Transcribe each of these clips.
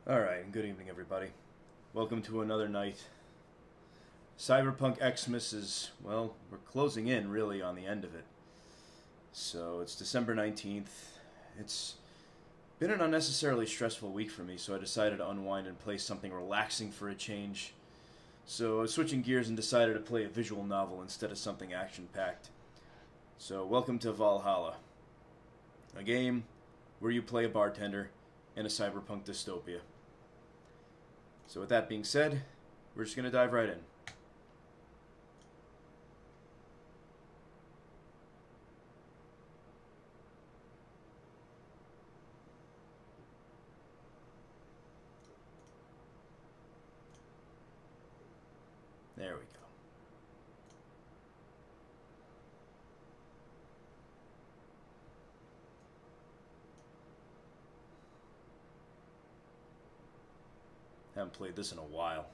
Alright, good evening everybody. Welcome to another night. Cyberpunk Xmas is, well, we're closing in really on the end of it. So it's December 19th. It's been an unnecessarily stressful week for me, so I decided to unwind and play something relaxing for a change. So I was switching gears and decided to play a visual novel instead of something action-packed. So welcome to Valhalla, a game where you play a bartender in a cyberpunk dystopia. So with that being said, we're just going to dive right in. There we go. Haven't played this in a while.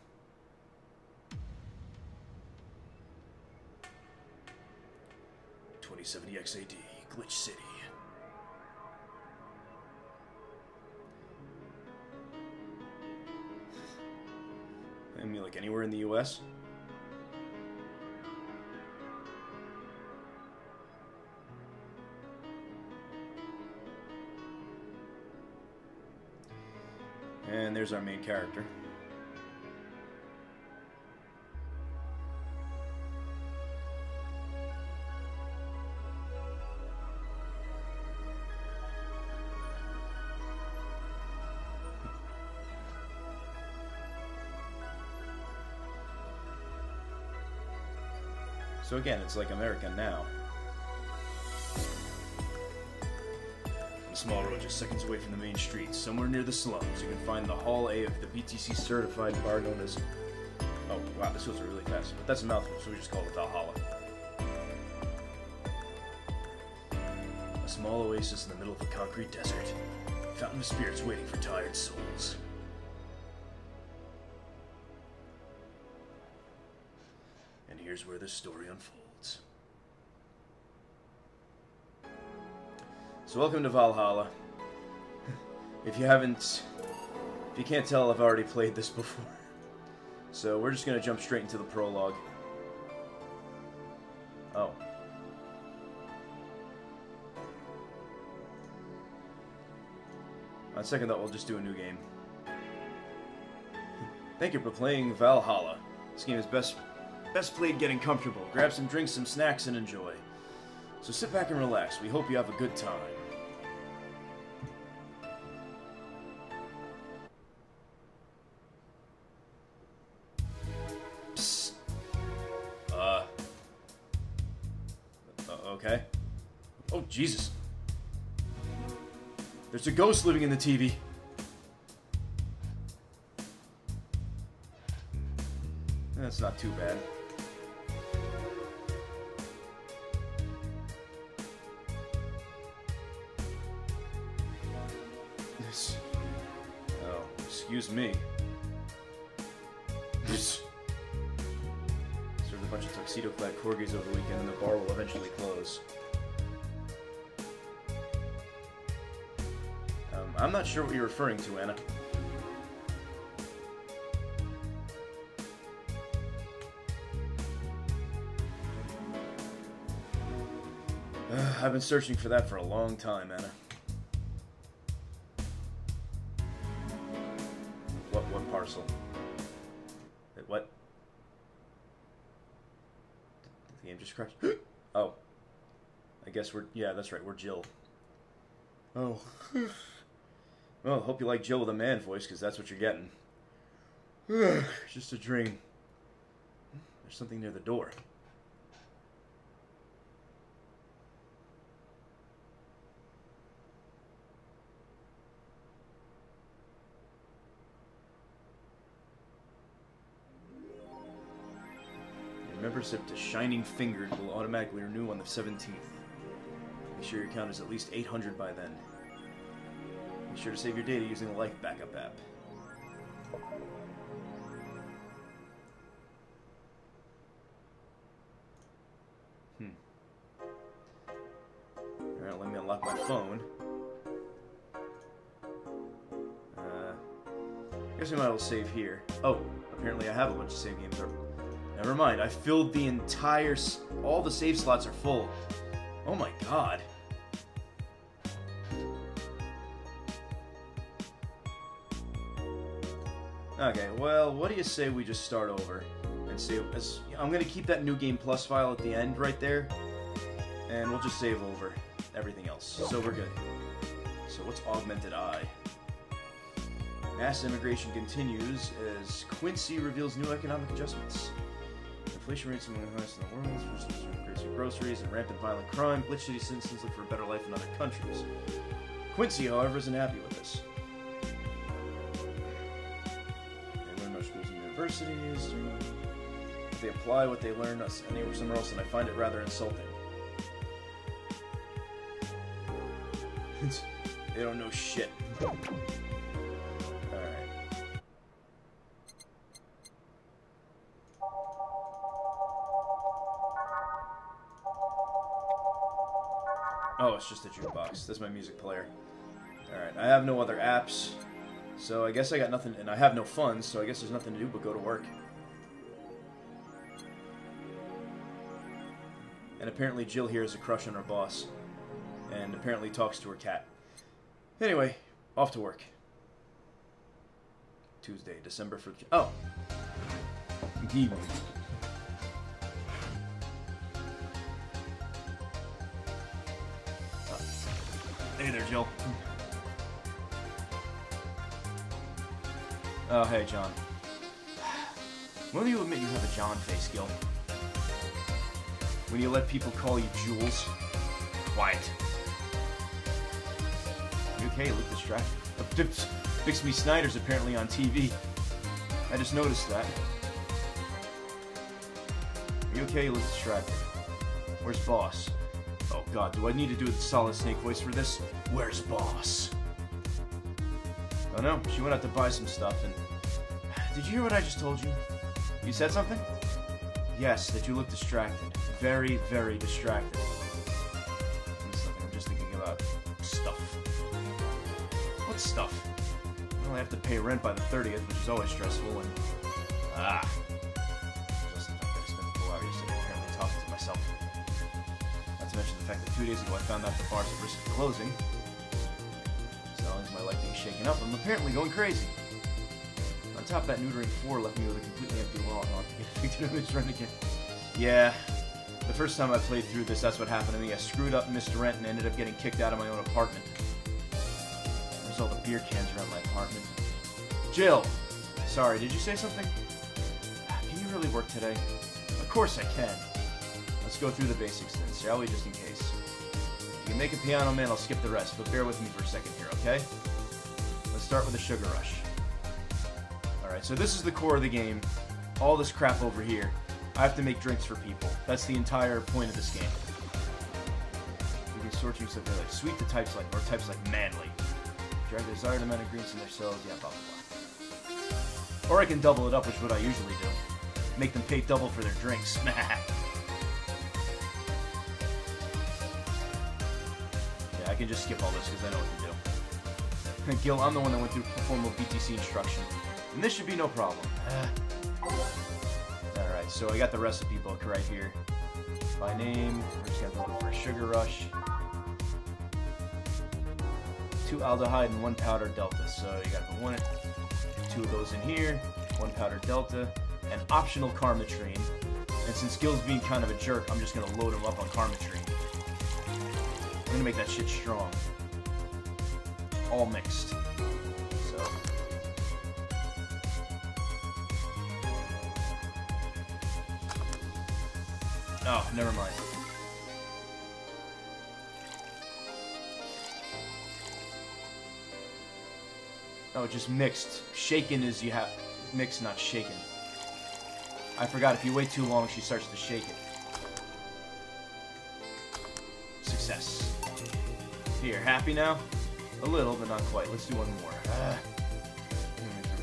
$2070 XAD, Glitch City. I mean, like anywhere in the US? And there's our main character. So again, it's like America now. A small road just seconds away from the main street, somewhere near the slums, you can find the Hall A of the BTC certified bar known as... Oh, wow, this goes really fast. But that's a mouthful, so we just call it Valhalla. A small oasis in the middle of a concrete desert. Fountain of spirits waiting for tired souls. And here's where this story unfolds. So welcome to Valhalla. If you can't tell, I've already played this before. So we're just gonna jump straight into the prologue. Oh. On second thought, we'll just do a new game. Thank you for playing Valhalla. This game is best played getting comfortable. Grab some drinks, some snacks, and enjoy. So sit back and relax. We hope you have a good time. Okay. Oh, Jesus. There's a ghost living in the TV. That's not too bad. This... Oh, excuse me. Served a bunch of tuxedo-clad corgis over the weekend, and the bar will eventually close. I'm not sure what you're referring to, Anna. I've been searching for that for a long time, Anna. What parcel? What? Did the game just crash? Oh. I guess we're... Yeah, that's right. We're Jill. Oh. Well, hope you like Jill with a man voice, because that's what you're getting. Just a dream. There's something near the door. Membership to Shining Fingered will automatically renew on the 17th. Make sure your count is at least 800 by then. Be sure to save your data using the Life Backup app. Alright, let me unlock my phone. I guess we might as well save here. Oh, apparently I have a bunch of save games. Never mind, I filled the entire... All the save slots are full. Oh my god. Okay, well, what do you say we just start over? And save... I'm going to keep that New Game Plus file at the end right there. And we'll just save over everything else. So we're good. So what's Augmented Eye? Mass immigration continues as Quincy reveals new economic adjustments. Inflation rates among the highest in the world, increasing groceries, and rampant violent crime. Glitch City citizens look for a better life in other countries. Quincy, however, isn't happy with this. They learn more schools and universities. If they apply what they learn anywhere somewhere else, and I find it rather insulting. They don't know shit. Oh, it's just a jukebox. That's my music player. Alright, I have no other apps, so I guess I got nothing, and I have no funds, so I guess there's nothing to do but go to work. And apparently Jill here has a crush on her boss, and apparently talks to her cat. Anyway, off to work. Tuesday, December 1st. Oh! Evening. Hey there, Jill. Oh, hey, John. When do you admit you have a John face, Gil? When you let people call you Jules? Quiet. You okay? You look distracted. Bixby Snyder's apparently on TV. I just noticed that. Are you okay? You look distracted. Where's Boss? Oh god, do I need to do the Solid Snake voice for this? Where's Boss? Oh no, she went out to buy some stuff and... Did you hear what I just told you? You said something? Yes, that you look distracted. Very, very distracted. I'm just thinking about stuff. What stuff? Well, I have to pay rent by the 30th, which is always stressful, and... Just the fact that I spent the 4 hours yesterday apparently talking to myself. Not to mention the fact that 2 days ago I found out the bar's at risk of closing. As long as my life being shaken up, I'm apparently going crazy. On top of that, neutering 4 left me with a completely empty wallet, and I'll have to get evicted of this rent again. Yeah, the first time I played through this, that's what happened to me. I screwed up, missed rent, and ended up getting kicked out of my own apartment. There's all the beer cans around my apartment. Jill! Sorry, did you say something? Can you really work today? Of course I can. let's go through the basics then, shall we, just in case. You can make a piano man, I'll skip the rest, but bear with me for a second here, okay? Let's start with a sugar rush. Alright, so this is the core of the game. All this crap over here. I have to make drinks for people. That's the entire point of this game. You can sort things like sweet to types like, or types like manly. Drag the desired amount of ingredients in their cells, yeah, blah, blah, blah. Or I can double it up, which is what I usually do. Make them pay double for their drinks. Yeah, I can just skip all this because I know what to do. Gil, I'm the one that went through formal BTC instruction. And this should be no problem. Alright, so I got the recipe book right here. By name, we're just going to look for a sugar rush. 2 aldehyde and 1 powder delta. So you got to put 2 of those in here, 1 powder delta, and optional carmetrine. And since Gil's being kind of a jerk, I'm just going to load him up on carmetrine. I'm going to make that shit strong. All mixed. So. Oh, never mind. Oh, just mixed. Shaken is you have... Mixed, not shaken. I forgot, if you wait too long, she starts to shake it. Success. Here, happy now? A little, but not quite. Let's do one more.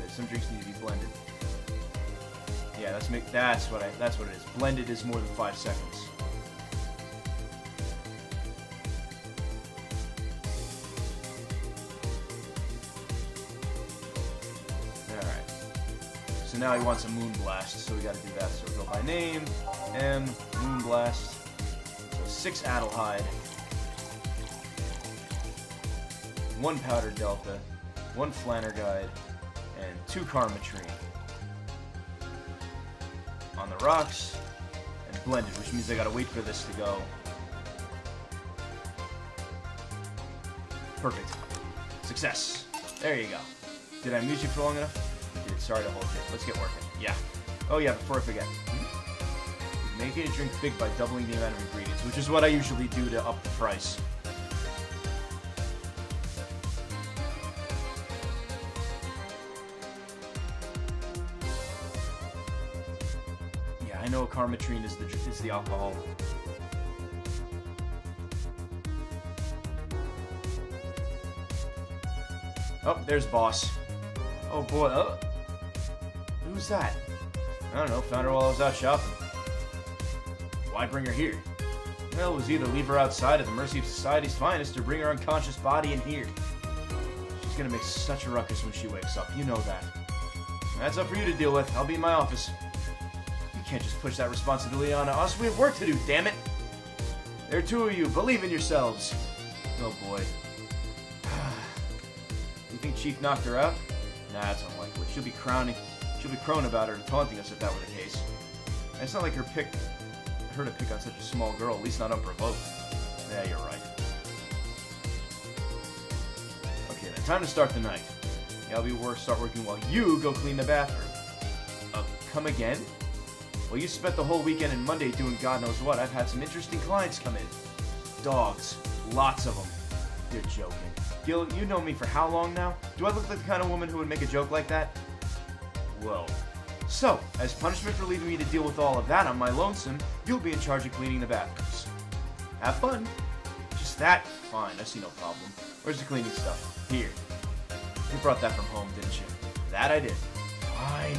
Some drinks need to be blended. Yeah, that's what it is. Blended is more than 5 seconds. Alright. So now he wants a moon blast, so we gotta do that. So we go by name, M, moon blast. So 6 aldehyde. 1 powder delta, 1 flanner guide, and 2 carmetrine. On the rocks, and blended, which means I gotta wait for this to go. Perfect. Success. There you go. Did I mute you for long enough? I did. Sorry to hold you. Let's get working. Yeah. Oh yeah, before I forget. Making a drink big by doubling the amount of ingredients, which is what I usually do to up the price. I know carmetrine is the alcohol. Oh, there's boss. Oh boy. Oh. Who's that? I don't know. Found her while I was out shopping. Why bring her here? Well, it was either leave her outside at the mercy of society's finest or bring her unconscious body in here. She's gonna make such a ruckus when she wakes up. You know that. That's up for you to deal with. I'll be in my office. Can't just push that responsibility on us. We have work to do, damn it! There are 2 of you. Believe in yourselves. Oh boy. You think Chief knocked her out? Nah, that's unlikely. She'll be crowing about her and taunting us if that were the case. And it's not like her to pick on such a small girl, at least not unprovoked. Yeah, you're right. Okay, then time to start the night. Yeah, I'll start working while you go clean the bathroom. Come again? Well, you spent the whole weekend and Monday doing God knows what. I've had some interesting clients come in. Dogs. Lots of them. You're joking. Gil, you know me for how long now? Do I look like the kind of woman who would make a joke like that? Whoa. So, as punishment for leaving me to deal with all of that on my lonesome, you'll be in charge of cleaning the bathrooms. Have fun. Just that? Fine, I see no problem. Where's the cleaning stuff? Here. You brought that from home, didn't you? That I did. Fine.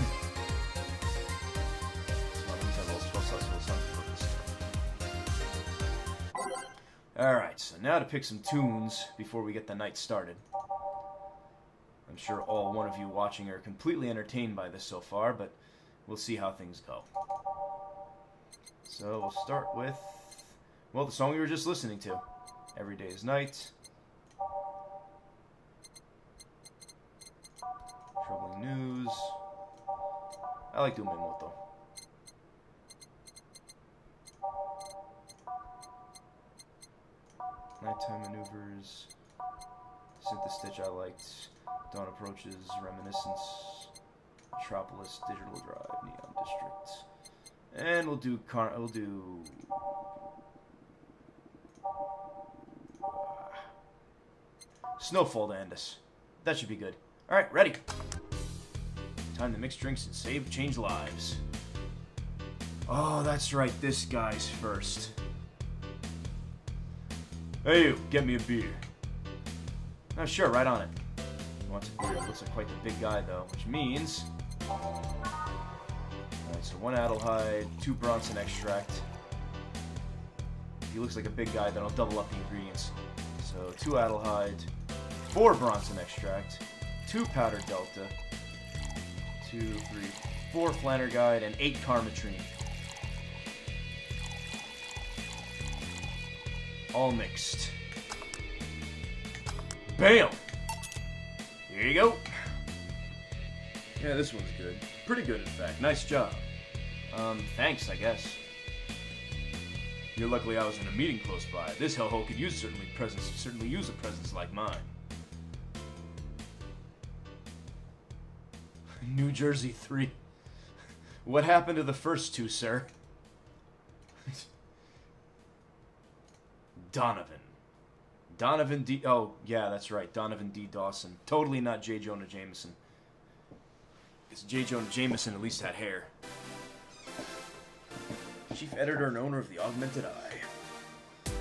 Alright, so now to pick some tunes before we get the night started. I'm sure all one of you watching are completely entertained by this so far, but we'll see how things go. So we'll start with, well, the song we were just listening to. Every Day is Night. Troubling News. I like Umemoto. Nighttime Maneuvers, Synth-Stitch I liked, Dawn Approaches, Reminiscence, Metropolis, Digital Drive, Neon District, And we'll do Snowfall to end us. That should be good. Alright, ready. Time to mix drinks and change lives. Oh, that's right, this guy's first. Hey you, get me a beer. Oh, sure, right on it. Wants a beer. Looks like quite the big guy, though, which means... Alright, so 1 Adelhyde, 2 Bronson extract. If he looks like a big guy, then I'll double up the ingredients. So 2 Adelhyde, 4 Bronson extract, 2 powdered delta, 2, 3, 4 Flannerguide, and 8 Carmetrine. All mixed. Bam! Here you go. Yeah, this one's good. Pretty good, in fact. Nice job. Thanks, I guess. You're luckily I was in a meeting close by. This hellhole could certainly use a presence like mine. New Jersey 3. What happened to the first 2, sir? Donovan D. Oh, yeah, that's right. Donovan D. Dawson. Totally not J. Jonah Jameson. Because J. Jonah Jameson at least had hair. Chief editor and owner of the Augmented Eye.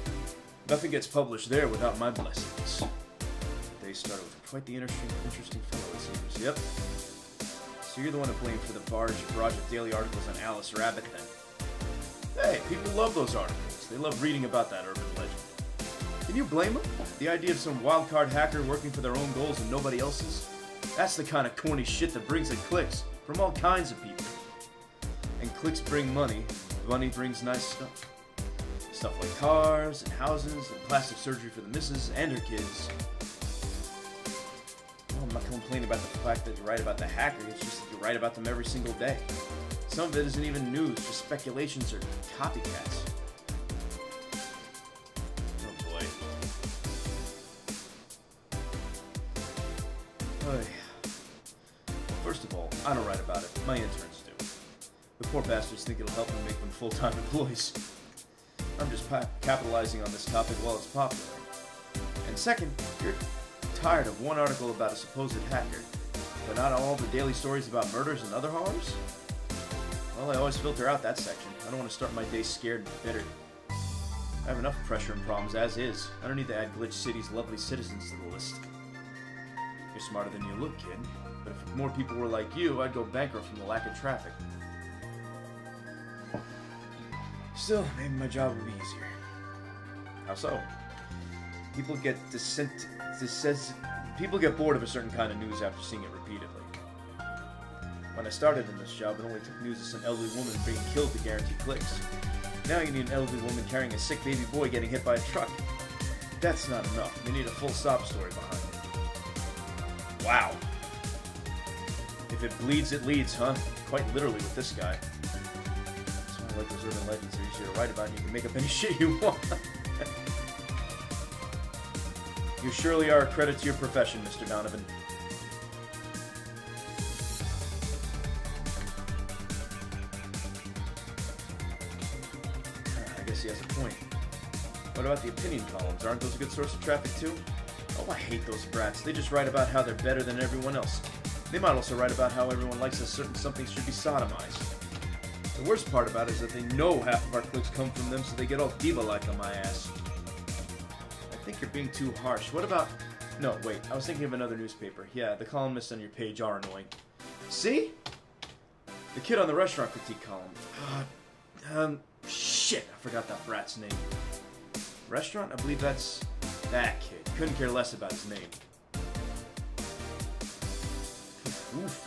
Nothing gets published there without my blessings. They started with quite the interesting fellow, it seems. Yep. So you're the one to blame for the barrage of daily articles on Alice Rabbit, then. Hey, people love those articles. They love reading about that urban legend. Can you blame them? The idea of some wildcard hacker working for their own goals and nobody else's? That's the kind of corny shit that brings in clicks from all kinds of people. And clicks bring money. Money brings nice stuff. Stuff like cars and houses and plastic surgery for the missus and her kids. Well, I'm not complaining about the fact that you write about the hacker, it's just that you write about them every single day. Some of it isn't even news, just speculations or copycats. Oh boy. Oh, yeah. First of all, I don't write about it. My interns do. The poor bastards think it'll help them make them full-time employees. I'm just capitalizing on this topic while it's popular. And second, you're tired of one article about a supposed hacker, but not all the daily stories about murders and other horrors? Well, I always filter out that section. I don't want to start my day scared and bitter. I have enough pressure and problems as is. I don't need to add Glitch City's lovely citizens to the list. You're smarter than you look, kid. But if more people were like you, I'd go bankrupt from the lack of traffic. Still, maybe my job would be easier. How so? People get people get bored of a certain kind of news after seeing it repeatedly. When I started in this job, it only took news of some elderly woman being killed to guarantee clicks. Now you need an elderly woman carrying a sick baby boy getting hit by a truck. That's not enough. You need a full sob story behind it. Wow. If it bleeds, it leads, huh? Quite literally with this guy. That's why I like those urban legends. They're easy to write about and you can make up any shit you want. You surely are a credit to your profession, Mr. Donovan. I guess he has a point. What about the opinion columns? Aren't those a good source of traffic too? Oh, I hate those brats. They just write about how they're better than everyone else. They might also write about how everyone likes a certain something should be sodomized. The worst part about it is that they know half of our clicks come from them, so they get all diva-like on my ass. I think you're being too harsh. What about... No, wait. I was thinking of another newspaper. Yeah, the columnists on your page are annoying. See? The kid on the restaurant critique column. Shit. I forgot that brat's name. Restaurant? I believe that's... that kid. Couldn't care less about his name. Oof.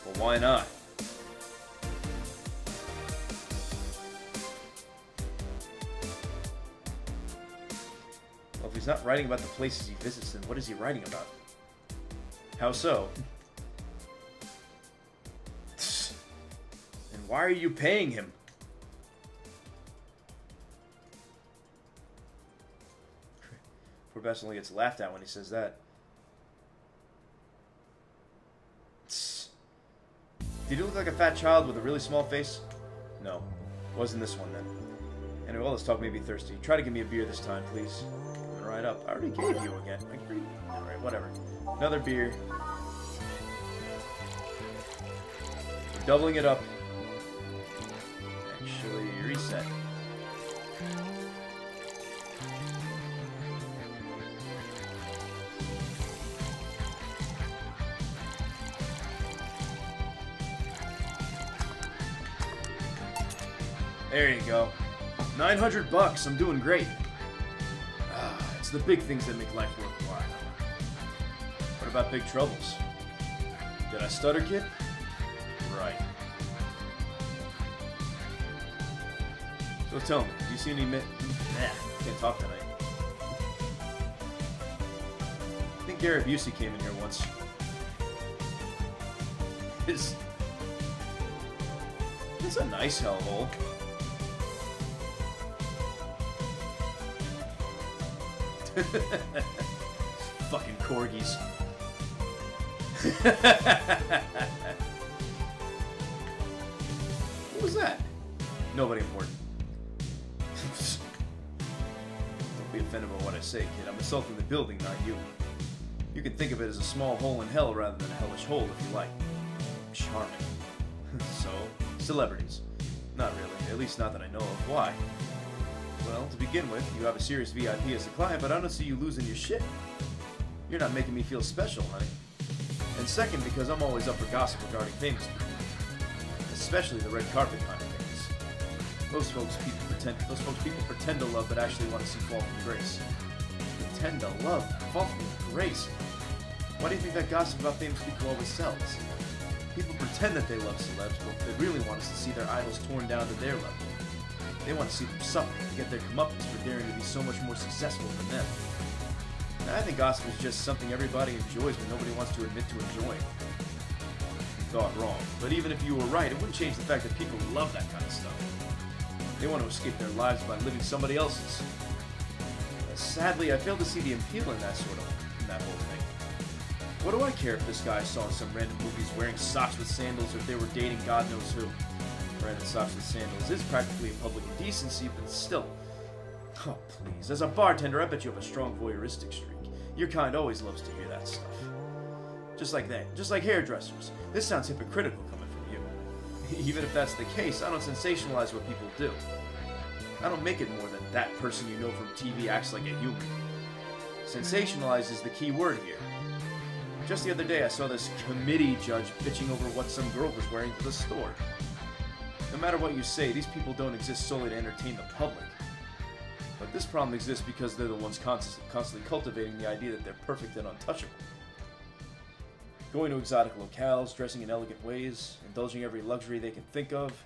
Well, why not? Well, if he's not writing about the places he visits, then what is he writing about? How so? And why are you paying him? For best only gets laughed at when he says that. Did he look like a fat child with a really small face? No. Wasn't this one then. Anyway, well, let's talk maybe thirsty. Try to give me a beer this time, please. Coming right up. I already gave you again. Alright, whatever. Another beer. We're doubling it up. Actually, reset. There you go. $900. I'm doing great. It's the big things that make life worthwhile. What about big troubles? Did I stutter, kid? Right. So tell me, do you see any can't talk tonight. I think Gary Busey came in here once. It's a nice hellhole. Fucking corgis. What was that? Nobody important. Don't be offended by what I say, kid. I'm insulting the building, not you. You can think of it as a small hole in hell rather than a hellish hole if you like. Charming. So, celebrities. Not really. At least not that I know of. Why? Well, to begin with, you have a serious VIP as a client, but I don't see you losing your shit. You're not making me feel special, honey. And second, because I'm always up for gossip regarding famous people. Especially the red carpet kind of things. Those folks people pretend to love, but actually want to see fall from grace. Pretend to love, fall from grace. Why do you think that gossip about famous people always sells? People pretend that they love celebs, but they really want us to see their idols torn down to their level. They want to see them suffer to get their comeuppance for daring to be so much more successful than them. Now, I think gossip is just something everybody enjoys but nobody wants to admit to enjoying. You thought wrong, but even if you were right, it wouldn't change the fact that people love that kind of stuff. They want to escape their lives by living somebody else's. Sadly, I fail to see the appeal in that whole thing. What do I care if this guy saw in some random movies wearing socks with sandals or if they were dating God knows who? Brandon socks with sandals is practically a public indecency, but still. Oh, please. As a bartender, I bet you have a strong voyeuristic streak. Your kind always loves to hear that stuff. Just like that. Just like hairdressers. This sounds hypocritical coming from you. Even if that's the case, I don't sensationalize what people do. I don't make it more than that person you know from TV acts like a human. Sensationalize is the key word here. Just the other day, I saw this committee judge bitching over what some girl was wearing to the store. No matter what you say, these people don't exist solely to entertain the public. But this problem exists because they're the ones constantly cultivating the idea that they're perfect and untouchable. Going to exotic locales, dressing in elegant ways, indulging every luxury they can think of.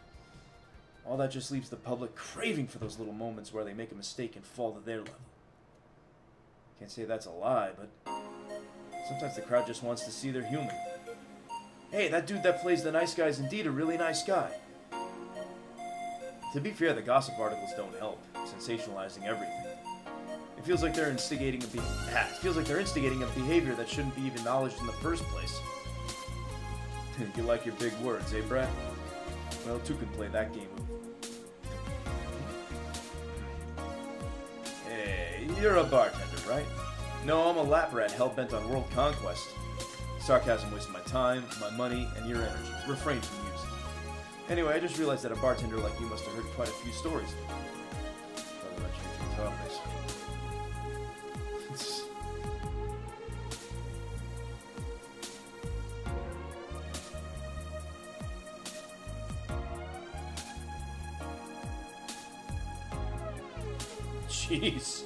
All that just leaves the public craving for those little moments where they make a mistake and fall to their level. Can't say that's a lie, but sometimes the crowd just wants to see they're human. Hey, that dude that plays the nice guy is indeed a really nice guy. To be fair, the gossip articles don't help, sensationalizing everything. It feels like they're instigating a behavior that shouldn't be even acknowledged in the first place. You like your big words, eh, Brett? Well, two can play that game. Hey, you're a bartender, right? No, I'm a lap rat hell-bent on world conquest. Sarcasm wastes my time, my money, and your energy. Refrain from using. Anyway, I just realized that a bartender like you must have heard quite a few stories. Talking about your toughness. Jeez.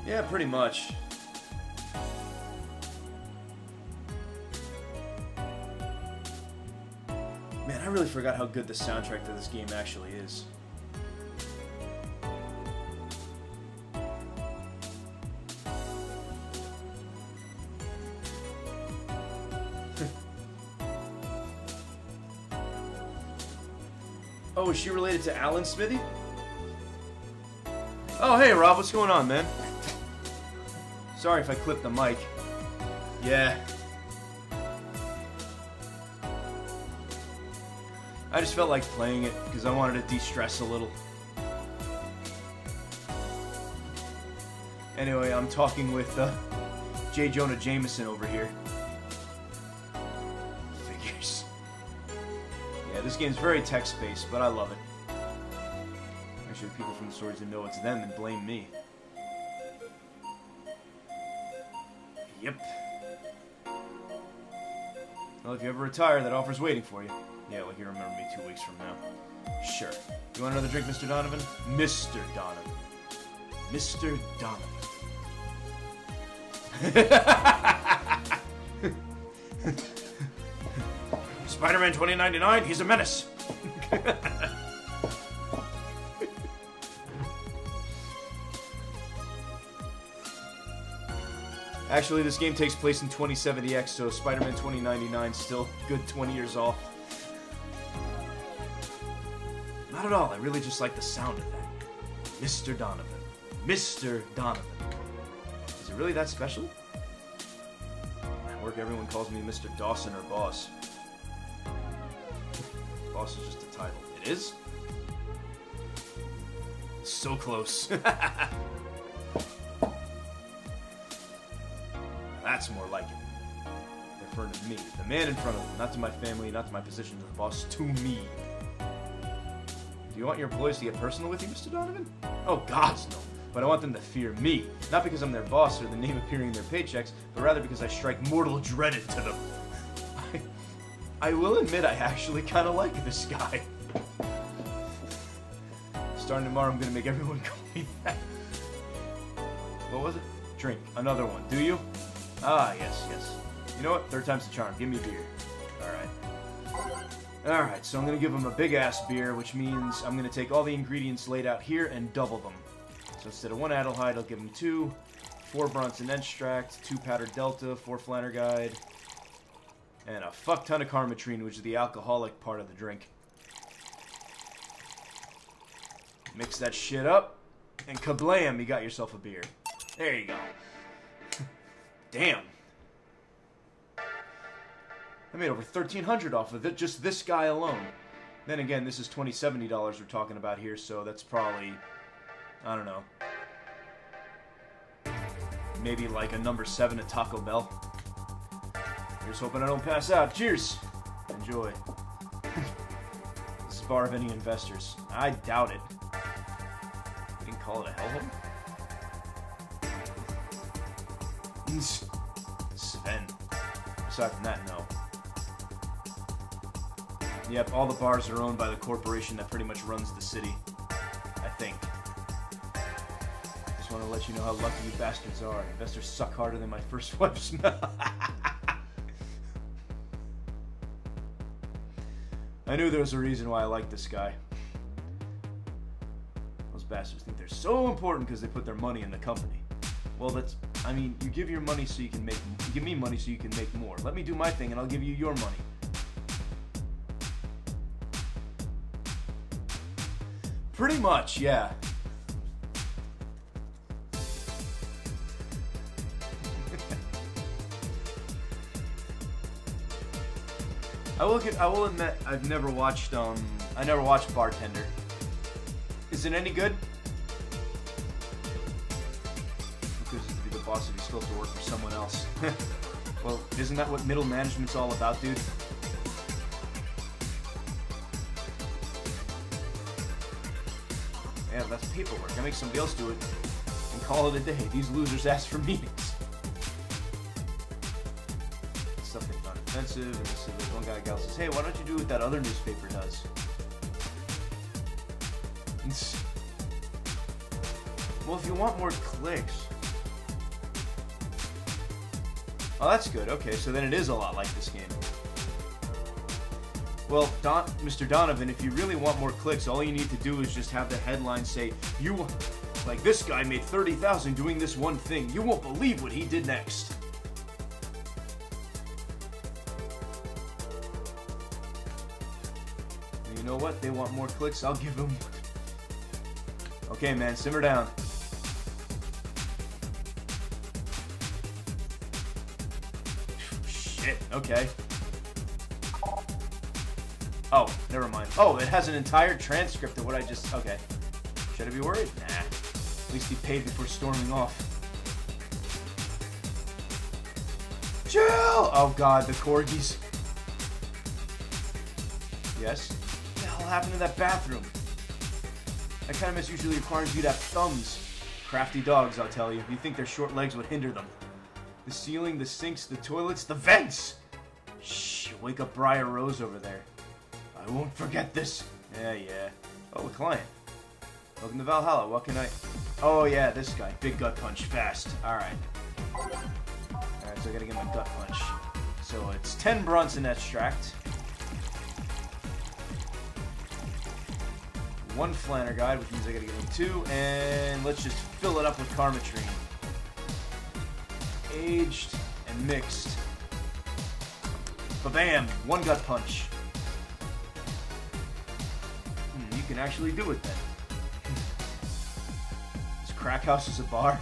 Yeah, pretty much. Man, I really forgot how good the soundtrack to this game actually is. Oh, is she related to Alan Smithy? Oh, hey, Rob, what's going on, man? Sorry if I clipped the mic. Yeah. I just felt like playing it because I wanted to de-stress a little. Anyway, I'm talking with J. Jonah Jameson over here. Figures. Yeah, this game's very text-based, but I love it. Actually, people from the stories that know it's them and blame me. Yep. Well, if you ever retire, that offer's waiting for you. Yeah, like you remember me 2 weeks from now. Sure. You want another drink, Mr. Donovan? Mr. Donovan. Mr. Donovan. Spider-Man 2099, he's a menace. Actually, this game takes place in 2070X, so Spider-Man 2099 still good 20 years off. Not at all, I really just like the sound of that. Mr. Donovan. Mr. Donovan. Is it really that special? At work, everyone calls me Mr. Dawson or Boss. Boss is just a title. It is? So close. That's more like it. They're referring to me. The man in front of them. Not to my family, not to my position, to the boss, to me. Do you want your employees to get personal with you, Mr. Donovan? Oh, gods, no. But I want them to fear me. Not because I'm their boss or the name appearing in their paychecks, but rather because I strike mortal dread into them. I will admit I actually kind of like this guy. Starting tomorrow, I'm going to make everyone call me that. What was it? Drink. Another one. Do you? Ah, yes, yes. You know what? Third time's the charm. Give me beer. Alright. Alright, so I'm going to give him a big-ass beer, which means I'm going to take all the ingredients laid out here and double them. So instead of 1 Adelhyde, I'll give him 2. 4 Bronson Extract, 2 Powdered Delta, 4 Flanergide, and a fuck ton of Carmetrine, which is the alcoholic part of the drink. Mix that shit up, and kablam, you got yourself a beer. There you go. Damn. I made over $1,300 off of it, just this guy alone. Then again, this is $20-$70 we're talking about here, so that's probably, I don't know, maybe like a number 7 at Taco Bell. Here's hoping I don't pass out. Cheers! Enjoy. This is bar of any investors. I doubt it. We didn't call it a hellhole? Sven. Aside from that, no. Yep, all the bars are owned by the corporation that pretty much runs the city. I think. Just want to let you know how lucky you bastards are. Investors suck harder than my first wife's mouth. I knew there was a reason why I liked this guy. Those bastards think they're so important because they put their money in the company. Well, that's, I mean, you give your money so you can make, you give me money so you can make more. Let me do my thing and I'll give you your money. Pretty much, yeah. I will admit I've never watched I never watched Bartender. Is it any good? Because to be the boss if you still have to work for someone else. Well, isn't that what middle management's all about, dude? Yeah, that's paperwork. I make somebody else do it and call it a day. These losers ask for meetings. Stuff they found offensive, and this one gal says, "Hey, why don't you do what that other newspaper does?" Well, if you want more clicks. Oh, that's good. Okay, so then it is a lot like this game. Well, Mr. Donovan, if you really want more clicks, all you need to do is just have the headline say, like, this guy made 30,000 doing this one thing. You won't believe what he did next. You know know what? They want more clicks. I'll give them. Okay, man, simmer down. Shit. Okay. Oh, never mind. Oh, it has an entire transcript of what I just... Okay. Should I be worried? Nah. At least he paid before storming off. Chill! Oh god, the corgis. Yes? What the hell happened to that bathroom? That kind of mess usually requires you to have thumbs. Crafty dogs, I'll tell you. You think their short legs would hinder them. The ceiling, the sinks, the toilets, the vents! Shh, wake up Briar Rose over there. I won't forget this. Yeah. Oh, a client. Welcome to Valhalla. What can I... Oh, yeah, this guy. Big gut punch. Fast. Alright. Alright, so I gotta get my gut punch. So it's 10 Bronson extract. 1 Flanner guide, which means I gotta get him 2. And let's just fill it up with Karmatrine. Aged and mixed. Ba-bam! 1 gut punch. You can actually do it then. This crack house is a bar?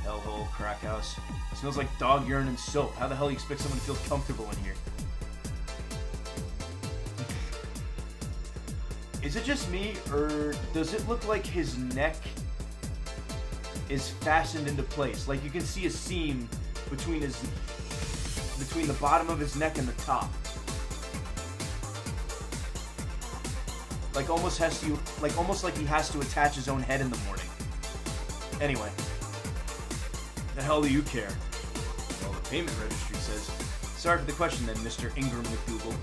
Hellhole, crack house. It smells like dog urine and soap. How the hell do you expect someone to feel comfortable in here? Is it just me, or does it look like his neck is fastened into place? Like you can see a seam between the bottom of his neck and the top. Like almost like he has to attach his own head in the morning. Anyway, the hell do you care? Well, the payment registry says. Sorry for the question, then, Mr. Ingram McDougal.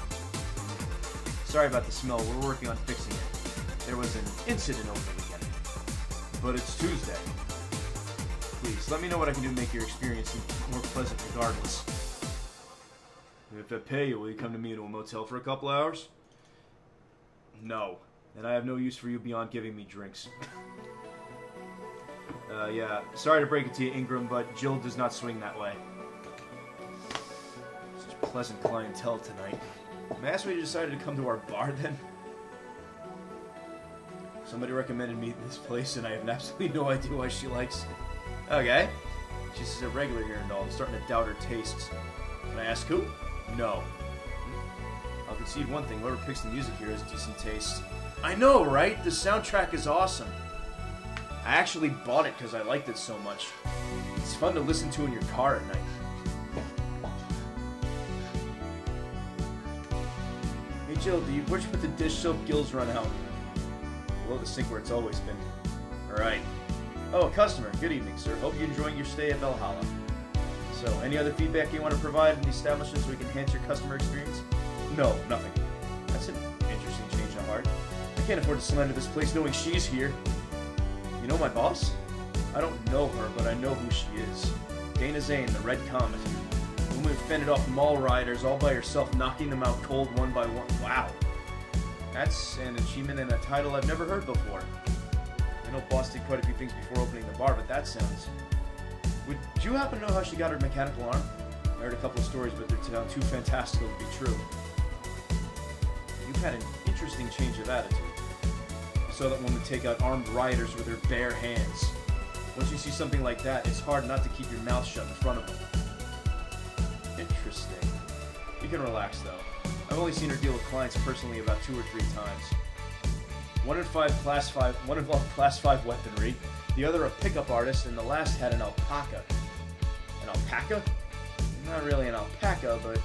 Sorry about the smell. We're working on fixing it. There was an incident over the weekend, but it's Tuesday. Please let me know what I can do to make your experience more pleasant, regardless. If I pay you, will you come to me to a motel for a couple hours? No. And I have no use for you beyond giving me drinks. Yeah. Sorry to break it to you, Ingram, but Jill does not swing that way. Such pleasant clientele tonight. May I ask why you decided to come to our bar, then? Somebody recommended me this place, and I have absolutely no idea why she likes it. Okay. She's a regular here and all. I'm starting to doubt her tastes. Can I ask who? No. I'll concede one thing, whoever picks the music here has decent taste. I know, right? The soundtrack is awesome. I actually bought it because I liked it so much. It's fun to listen to in your car at night. Hey Jill, where'd you put the dish soap gills run out? Below the sink where it's always been. Alright. Oh, a customer. Good evening, sir. Hope you're enjoying your stay at Valhalla. So, any other feedback you want to provide in the establishment so we can enhance your customer experience? No, nothing. That's an interesting change of heart. I can't afford to slander this place knowing she's here. You know my boss? I don't know her, but I know who she is. Dana Zane, the Red Comet. The woman who fended off mall riders all by herself, knocking them out cold one by one. Wow. That's an achievement and a title I've never heard before. I know Boss did quite a few things before opening the bar, but that sounds... Would you happen to know how she got her mechanical arm? I heard a couple of stories, but they're too fantastical to be true. You've had an interesting change of attitude. I saw that woman take out armed rioters with her bare hands. Once you see something like that, it's hard not to keep your mouth shut in front of them. Interesting. You can relax, though. I've only seen her deal with clients personally about 2 or 3 times. One involved Class 5 weaponry, the other a pickup artist, and the last had an alpaca. An alpaca? Not really an alpaca, but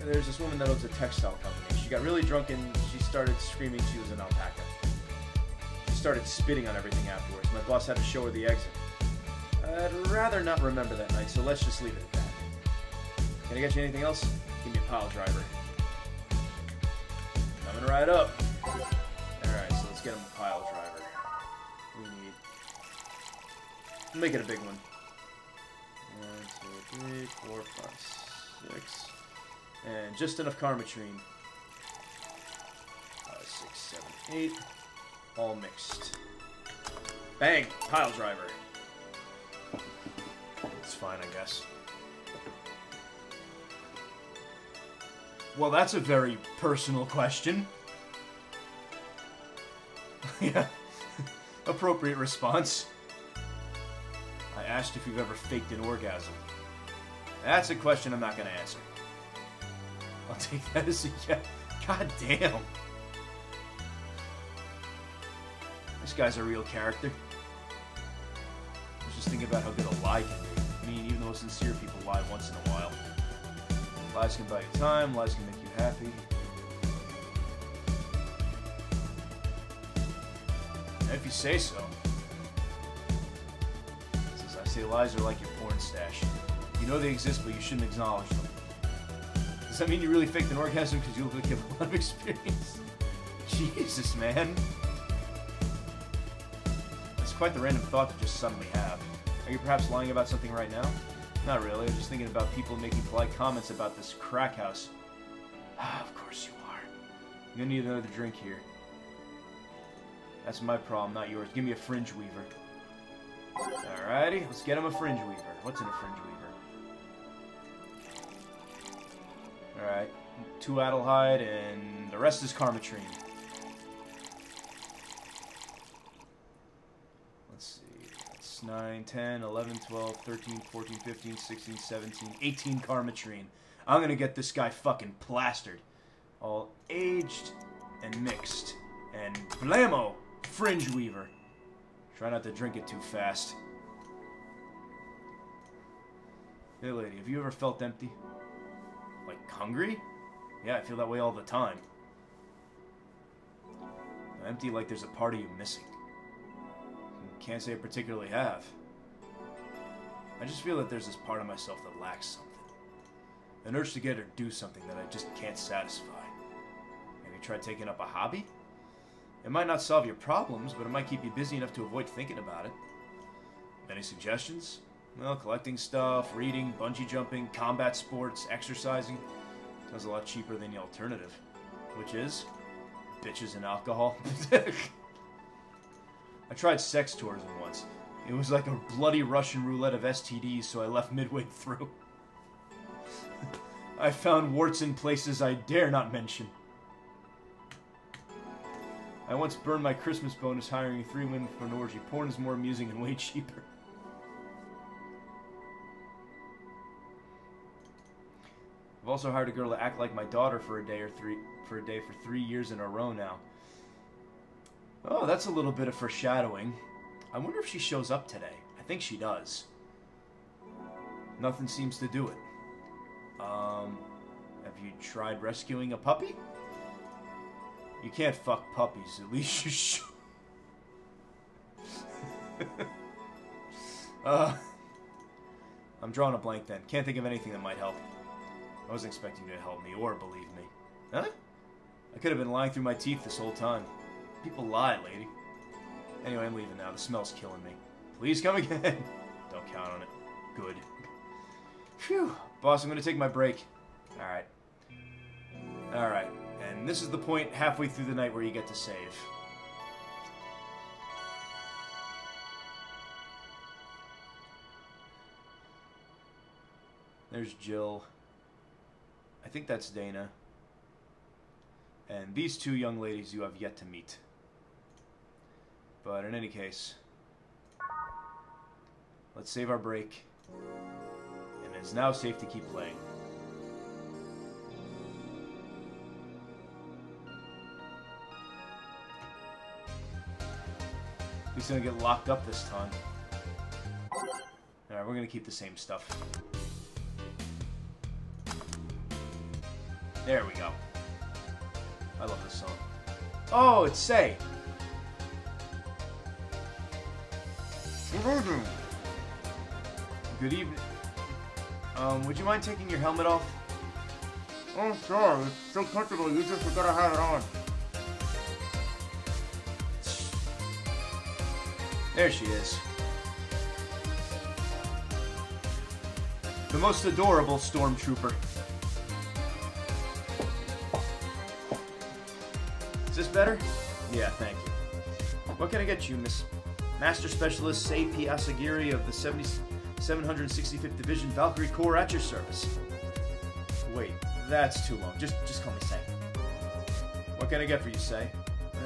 there's this woman that owns a textile company. She got really drunk and she started screaming she was an alpaca. She started spitting on everything afterwards. My boss had to show her the exit. I'd rather not remember that night, so let's just leave it at that. Can I get you anything else? Give me a pile driver. Coming right up. Alright, so let's get him a pile driver. We need... Make it a big one. 1, 2, 3, 4, 5, 6. And just enough Karmatrine. 5, 6, 7, 8. All mixed. Bang! Pile driver. It's fine, I guess. Well, that's a very personal question. Yeah. Appropriate response. I asked if you've ever faked an orgasm. That's a question I'm not going to answer. I'll take that as a yeah. God damn. This guy's a real character. I was just thinking about how good a lie can be. I mean, even the most sincere people lie once in a while. Lies can buy you time, lies can make you happy. And if you say so. Since I say lies are like your porn stash. You know they exist, but you shouldn't acknowledge them. Does that mean you really faked an orgasm because you look like you have a lot of experience? Jesus, man. That's quite the random thought to just suddenly have. Are you perhaps lying about something right now? Not really. I'm just thinking about people making polite comments about this crack house. Ah, of course you are. I'm gonna need another drink here. That's my problem, not yours. Give me a fringe weaver. Alrighty, let's get him a fringe weaver. What's in a fringe weaver? Alright, 2 Adelhyde, and the rest is Karmatrine. Let's see, that's 9, 10, 11, 12, 13, 14, 15, 16, 17, 18 Karmatrine. I'm gonna get this guy fucking plastered. All aged and mixed. And blammo! Fringe weaver. Try not to drink it too fast. Hey lady, have you ever felt empty? Like hungry? Yeah, I feel that way all the time. Empty like there's a part of you missing. Can't say I particularly have. I just feel that there's this part of myself that lacks something. An urge to get or do something that I just can't satisfy. Have you tried taking up a hobby? It might not solve your problems, but it might keep you busy enough to avoid thinking about it. Any suggestions? Well, collecting stuff, reading, bungee jumping, combat sports, exercising. Sounds a lot cheaper than the alternative. Which is? Bitches and alcohol. I tried sex tourism once. It was like a bloody Russian roulette of STDs, so I left midway through. I found warts in places I dare not mention. I once burned my Christmas bonus hiring 3 women for an orgy. Porn is more amusing and way cheaper. I've also hired a girl to act like my daughter for a day for 3 years in a row now. Oh, that's a little bit of foreshadowing. I wonder if she shows up today. I think she does. Nothing seems to do it. Have you tried rescuing a puppy? You can't fuck puppies. At least you should. I'm drawing a blank then. Can't think of anything that might help. I wasn't expecting you to help me or believe me. Huh? I could have been lying through my teeth this whole time. People lie, lady. Anyway, I'm leaving now. The smell's killing me. Please come again. Don't count on it. Good. Phew. Boss, I'm going to take my break. Alright. Alright. And this is the point halfway through the night where you get to save. There's Jill. I think that's Dana. And these 2 young ladies you have yet to meet. But in any case, let's save our break. And it's now safe to keep playing. He's gonna get locked up this time. Alright, we're gonna keep the same stuff. There we go. I love this song. Oh, it's Say. Good evening. Would you mind taking your helmet off? Oh, sure. It's so comfortable. You just gotta have it on. There she is. The most adorable stormtrooper. Is this better? Yeah, thank you. What can I get you, Miss Master Specialist Sei Asagiri of the 765th Division Valkyrie Corps at your service? Wait, that's too long. Just call me Sei. What can I get for you, Sei?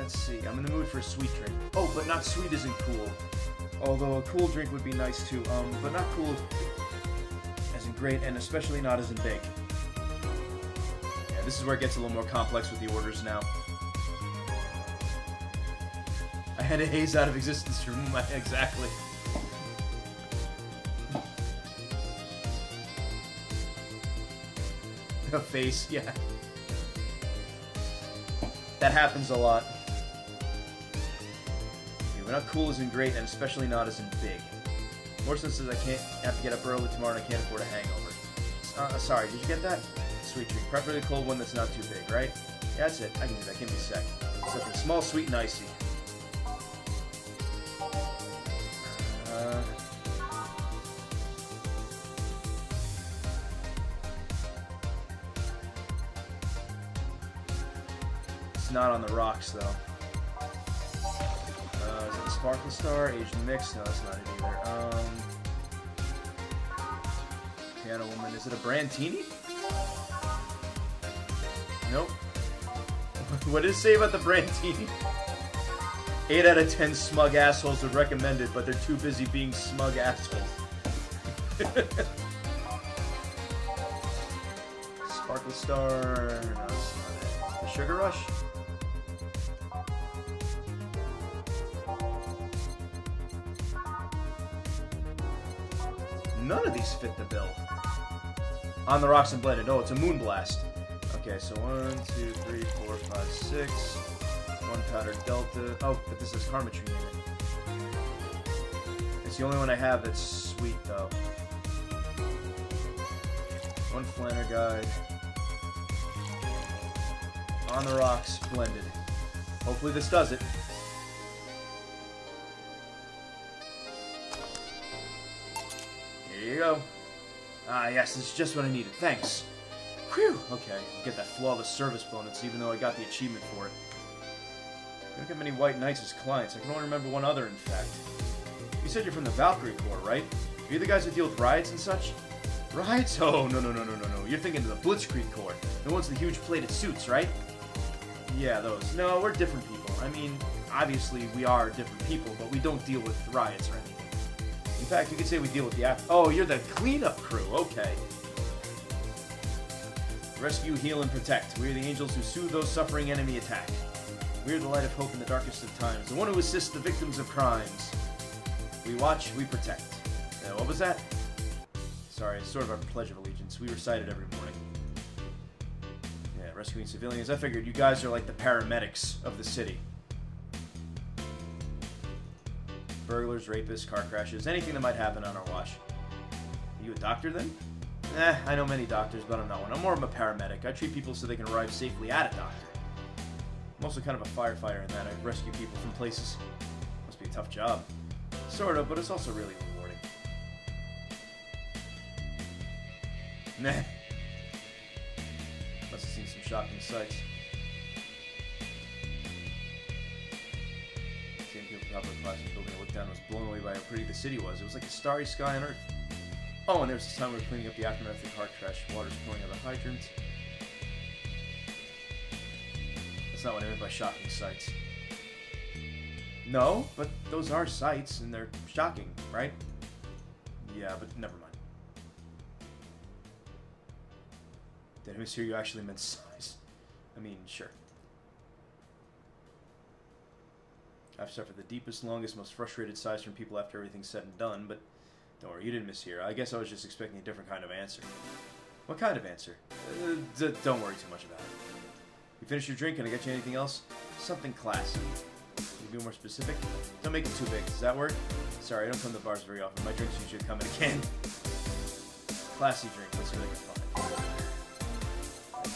let's see. I'm in the mood for a sweet drink. Oh, but not sweet isn't cool. Although a cool drink would be nice too. But not cool isn't great, and especially not as in big. Yeah, this is where it gets a little more complex with the orders now. I had a haze out of existence to remove my... Exactly. A face, yeah. That happens a lot. Yeah, but not cool isn't great, and especially not as in big. Morrison says I can't have to get up early tomorrow and I can't afford a hangover. Sorry, did you get that? Sweet drink. Preferably a cold one that's not too big, right? Yeah, that's it. I can do that. Give me a sec. Something small, sweet, and icy. It's not on the rocks, though. Is it a Sparkle Star? Asian Mix? No, that's not it either. Piano Woman. Is it a Brandtini? Nope. What does it say about the Brandtini? 8 out of 10 smug assholes would recommend it, but they're too busy being smug assholes. Sparkle Star. No, that's not it. The Sugar Rush? None of these fit the bill. On the Rocks and Blended. Oh, it's a Moonblast. Okay, so 1, 2, 3, 4, 5, 6. 1 powdered Delta. Oh, but this is Karma Tree in it. It's the only one I have that's sweet, though. 1 Flanner Guide. On the Rocks, Blended. Hopefully this does it. Here you go. Ah, yes, this is just what I needed. Thanks. Whew. Okay, get that flawless service bonus, even though I got the achievement for it. We don't get many white knights as clients. I can only remember one other, in fact. You said you're from the Valkyrie Corps, right? Are you the guys that deal with riots and such? Riots? Oh, no. You're thinking of the Blitzkrieg Corps. The ones with the huge plated suits, right? Yeah, those. No, we're different people. I mean, obviously we are different people, but we don't deal with riots or anything. In fact, you could say we deal with the Oh, you're the cleanup crew. Okay. Rescue, heal, and protect. We are the angels who soothe those suffering enemy attack. We are the light of hope in the darkest of times. The one who assists the victims of crimes. We watch, we protect. What was that? Sorry, it's sort of our Pledge of Allegiance. We recite it every morning. Yeah, rescuing civilians. I figured you guys are like the paramedics of the city. Burglars, rapists, car crashes, anything that might happen on our watch. Are you a doctor then? I know many doctors, but I'm not one. I'm more of a paramedic. I treat people so they can arrive safely at a doctor. I'm also kind of a firefighter in that I rescue people from places. Must be a tough job. Sort of, but it's also really rewarding. Nah. Must have seen some shocking sights. Same people top of the plastic building I looked down and was blown away by how pretty the city was. It was like a starry sky on Earth. Oh, and there was this time we were cleaning up the aftermath of the car crash. Water's pouring out of the hydrant. That's not what I meant by shocking sights. No, but those are sights, and they're shocking, right? Yeah, but never mind. Did I mishear you actually meant size? I mean, sure. I've suffered the deepest, longest, most frustrated sighs from people after everything's said and done, but don't worry, you didn't mishear. I guess I was just expecting a different kind of answer. What kind of answer? Don't worry too much about it. You finished your drink? Can I get you anything else? Something classy. Can you be more specific? Don't make it too big. Does that work? Sorry, I don't come to bars very often. My drinks usually come in a can. Classy drink. Let's really get fun.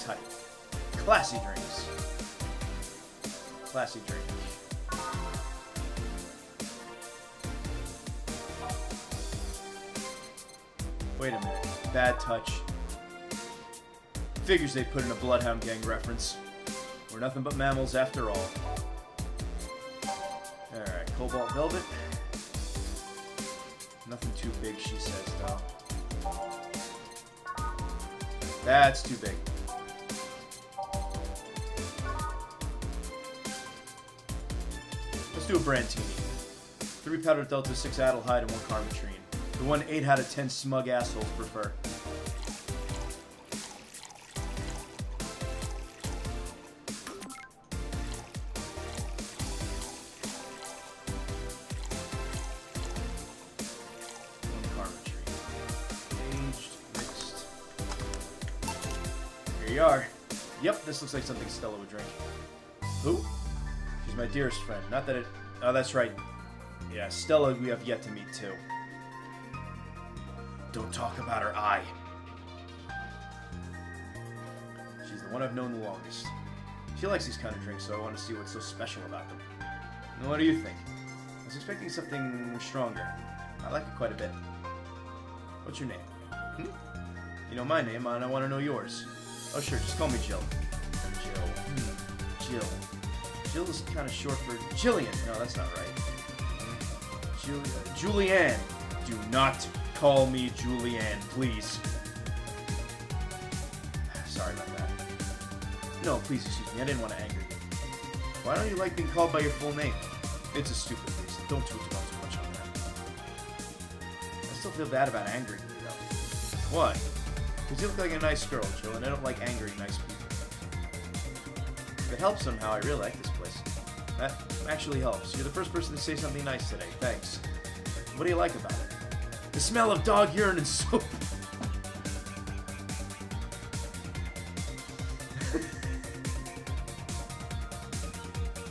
Tight. Classy drinks. Classy drink. Wait a minute. Bad touch. Figures they put in a Bloodhound Gang reference. We're nothing but mammals after all. Alright, Cobalt Velvet. Nothing too big, she says, though. That's too big. Let's do a Brantini. 3 powdered delta, 6 adelhyde, and 1 carmetrine. The one 8 out of 10 smug assholes prefer. Here you are. Yep, this looks like something Stella would drink. Who? She's my dearest friend. Not that it... Oh, that's right. Yeah, Stella we have yet to meet, too. Don't talk about her eye. She's the one I've known the longest. She likes these kind of drinks, so I want to see what's so special about them. And what do you think? I was expecting something stronger. I like it quite a bit. What's your name? Hmm? You know my name, and I want to know yours. Oh, sure, just call me Jill. Jill. Jill. Jill is kind of short for Jillian. No, that's not right. Julianne. Do not call me Julianne, please. Sorry about that. No, please excuse me. I didn't want to anger you. Why don't you like being called by your full name? It's a stupid reason. Don't tweet about too much on that. I still feel bad about angering you, though. Why? Because you look like a nice girl, Jill, and I don't like angry nice people. If it helps somehow, I really like this place. That actually helps. You're the first person to say something nice today. Thanks. What do you like about it? The smell of dog urine and soap.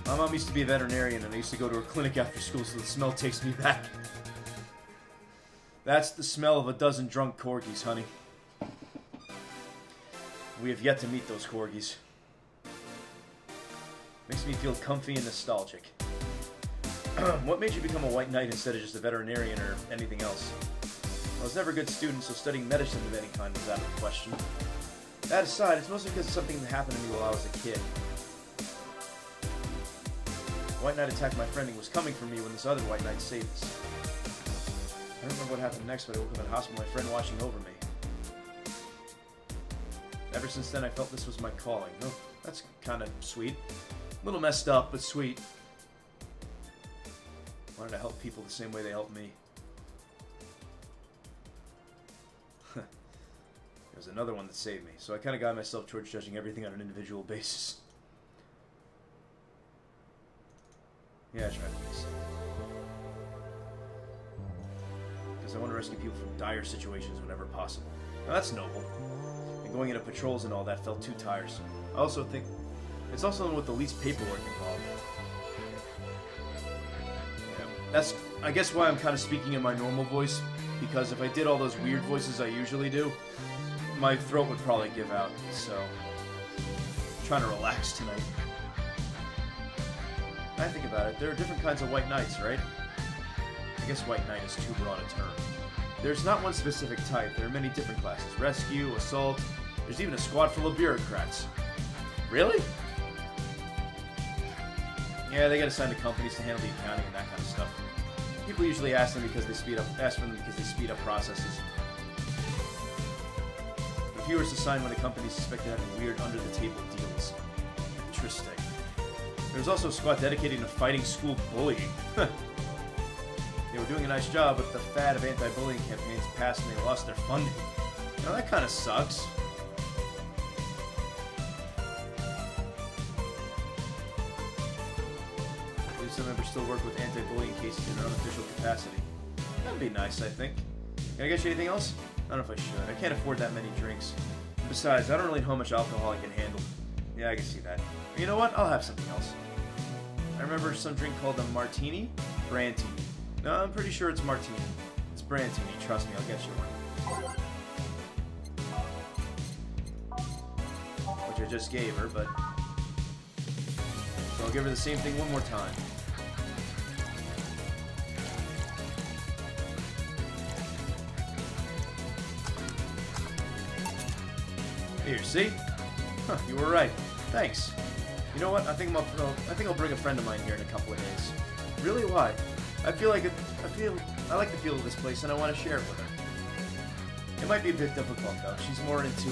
My mom used to be a veterinarian, and I used to go to her clinic after school, so the smell takes me back. That's the smell of a dozen drunk corgis, honey. We have yet to meet those corgis. Makes me feel comfy and nostalgic. What made you become a white knight instead of just a veterinarian or anything else? I was never a good student, so studying medicine of any kind was out of the question. That aside, it's mostly because of something that happened to me while I was a kid. White Knight attacked my friend and was coming for me when this other White Knight saved us. I don't remember what happened next, but I woke up in the hospital with my friend watching over me. Ever since then, I felt this was my calling. Oh, that's kind of sweet. A little messed up, but sweet. Wanted to help people the same way they helped me. There was another one that saved me, so I kind of got myself towards judging everything on an individual basis. Yeah, I tried this. Because I want to rescue people from dire situations whenever possible. Now, that's noble. And going into patrols and all that felt too tiresome. I also think it's also the one with the least paperwork involved. Yeah, that's, I guess, why I'm kind of speaking in my normal voice. Because if I did all those weird voices I usually do, my throat would probably give out. So, I'm trying to relax tonight. I think about it, there are different kinds of white knights, right? I guess white knight is too broad a term. There's not one specific type, there are many different classes. Rescue, assault, there's even a squad full of bureaucrats. Really? Yeah, they get assigned to companies to handle the accounting and that kind of stuff. People usually ask them because they speed up processes. But if you were assigned when a company is suspected of having weird under-the-table deals. Interesting. There's also a squad dedicated to fighting school bullying. They were doing a nice job, but the fad of anti-bullying campaigns passed and they lost their funding. Now that kind of sucks. I believe some members still work with anti-bullying cases in their unofficial capacity. That'd be nice, I think. Can I get you anything else? I don't know if I should. I can't afford that many drinks. Besides, I don't really know how much alcohol I can handle. Yeah, I can see that. You know what? I'll have something else. I remember some drink called a martini? Brantini. No, I'm pretty sure it's martini. It's Brantini. Trust me, I'll get you one. Which I just gave her, but... So I'll give her the same thing one more time. Here, see? Huh, you were right. Thanks. You know what? I think I'll bring a friend of mine here in a couple of days. Really? Why? I like the feel of this place, and I want to share it with her. It might be a bit difficult, though. She's more into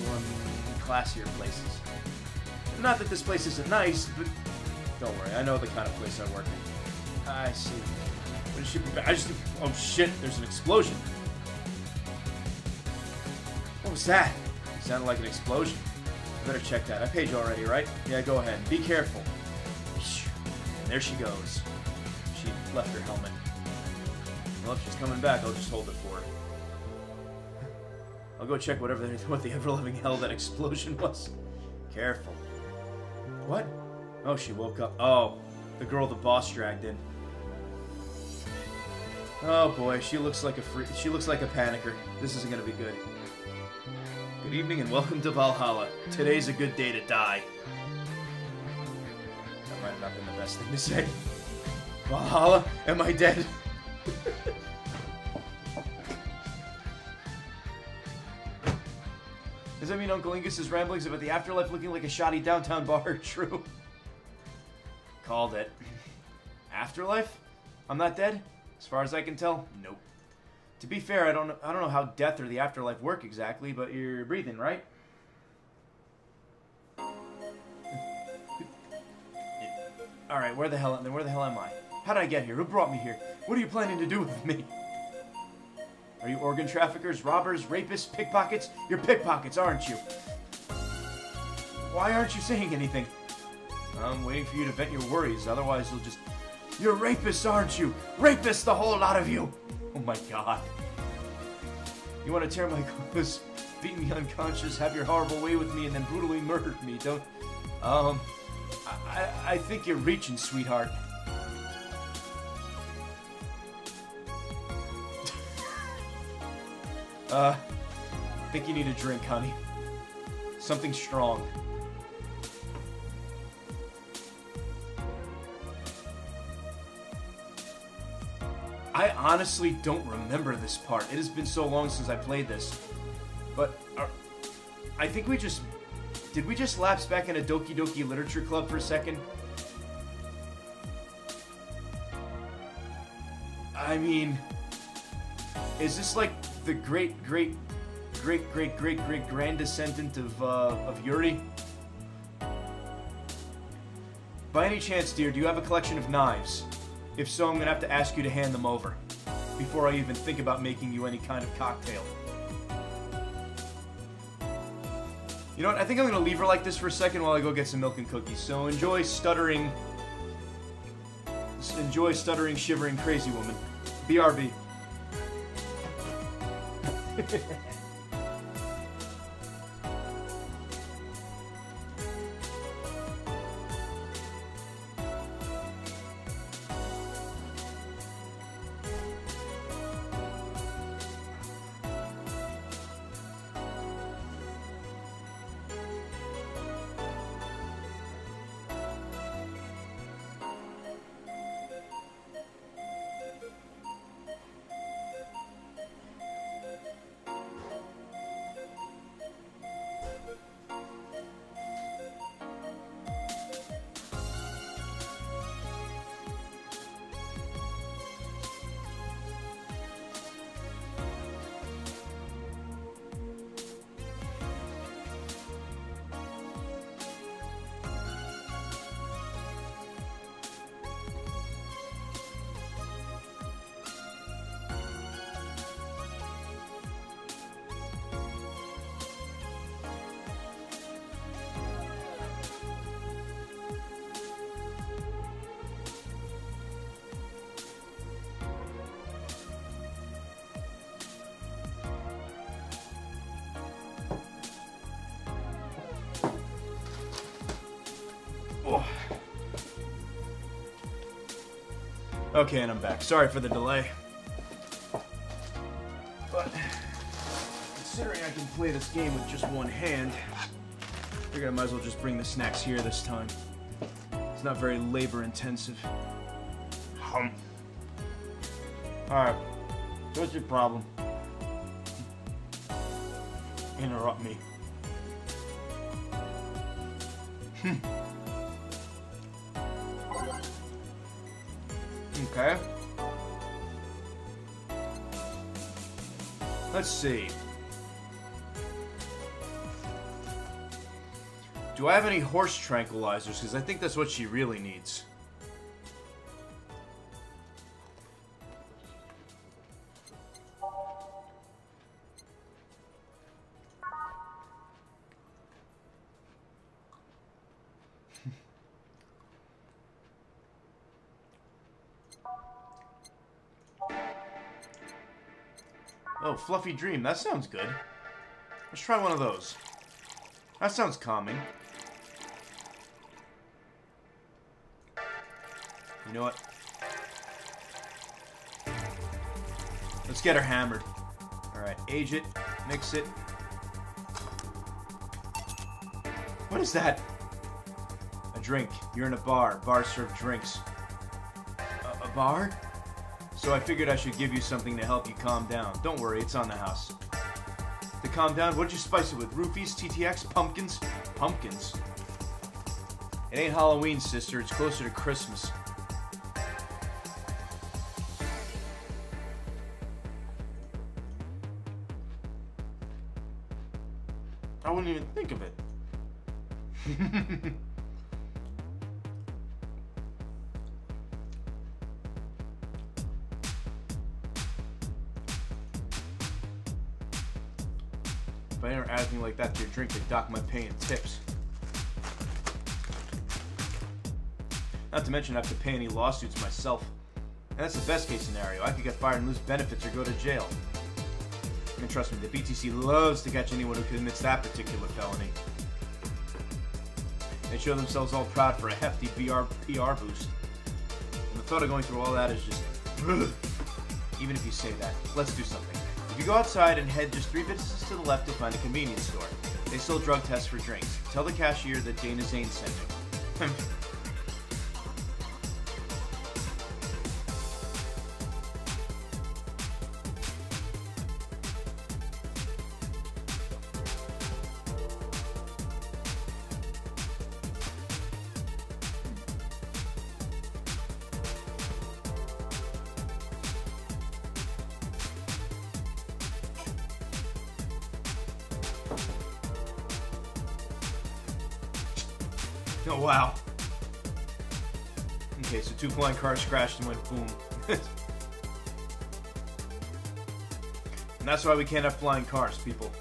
classier places. Not that this place isn't nice, but don't worry. I know the kind of place I work in. I see. What is she? I just. Oh shit! There's an explosion. What was that? It sounded like an explosion. I better check that. I paid you already, right? Yeah, go ahead. Be careful. And there she goes. She left her helmet. Well, if she's coming back, I'll just hold it for her. I'll go check what the ever-loving hell that explosion was. Careful. What? Oh, she woke up. Oh, the girl the boss dragged in. Oh boy, she looks like a panicker. This isn't gonna be good. Good evening and welcome to Valhalla. Today's a good day to die. That might have not been the best thing to say. Valhalla? Am I dead? Does that mean Uncle Ingus's ramblings about the afterlife looking like a shoddy downtown bar are true? Called it. Afterlife? I'm not dead? As far as I can tell, nope. To be fair, I don't know how death or the afterlife work exactly, but you're breathing, right? All right, where the hell am I? How did I get here? Who brought me here? What are you planning to do with me? Are you organ traffickers, robbers, rapists, pickpockets? You're pickpockets, aren't you? Why aren't you saying anything? I'm waiting for you to vent your worries, otherwise you'll just... You're rapists, aren't you? Rapists, the whole lot of you! Oh my god. You want to tear my clothes, beat me unconscious, have your horrible way with me, and then brutally murder me, don't... I think you're reaching, sweetheart. I think you need a drink, honey. Something strong. I honestly don't remember this part. It has been so long since I played this. But I think we just... Did we just lapse back into Doki Doki Literature Club for a second? I mean... Is this like the great grand descendant of Yuri? By any chance, dear, do you have a collection of knives? If so, I'm gonna have to ask you to hand them over before I even think about making you any kind of cocktail. You know what? I think I'm gonna leave her like this for a second while I go get some milk and cookies. So enjoy stuttering, shivering, crazy woman. BRB. Okay, and I'm back. Sorry for the delay. But, considering I can play this game with just one hand, I figured I might as well just bring the snacks here this time. It's not very labor-intensive. Alright, what's your problem? Interrupt me. Okay. Let's see. Do I have any horse tranquilizers? Because I think that's what she really needs. Oh, Fluffy Dream. That sounds good. Let's try one of those. That sounds calming. You know what? Let's get her hammered. Alright, age it. Mix it. What is that? A drink. You're in a bar. Bars serve drinks. A bar? So I figured I should give you something to help you calm down. Don't worry, it's on the house. To calm down, what'd you spice it with? Roofies, TTX, pumpkins? Pumpkins? It ain't Halloween, sister. It's closer to Christmas. I wouldn't even think of it. If I ever add anything like that to your drink, they dock my pay in tips. Not to mention I have to pay any lawsuits myself. And that's the best case scenario. I could get fired and lose benefits or go to jail. And trust me, the BTC loves to catch anyone who commits that particular felony. They show themselves all proud for a hefty PR boost. And the thought of going through all that is just... Even if you say that, let's do something. If you go outside and head just 3 businesses to the left, you'll find a convenience store. They sell drug tests for drinks. Tell the cashier that Dana Zane sent you. Oh, wow. Okay, so 2 flying cars crashed and went boom. And that's why we can't have flying cars, people.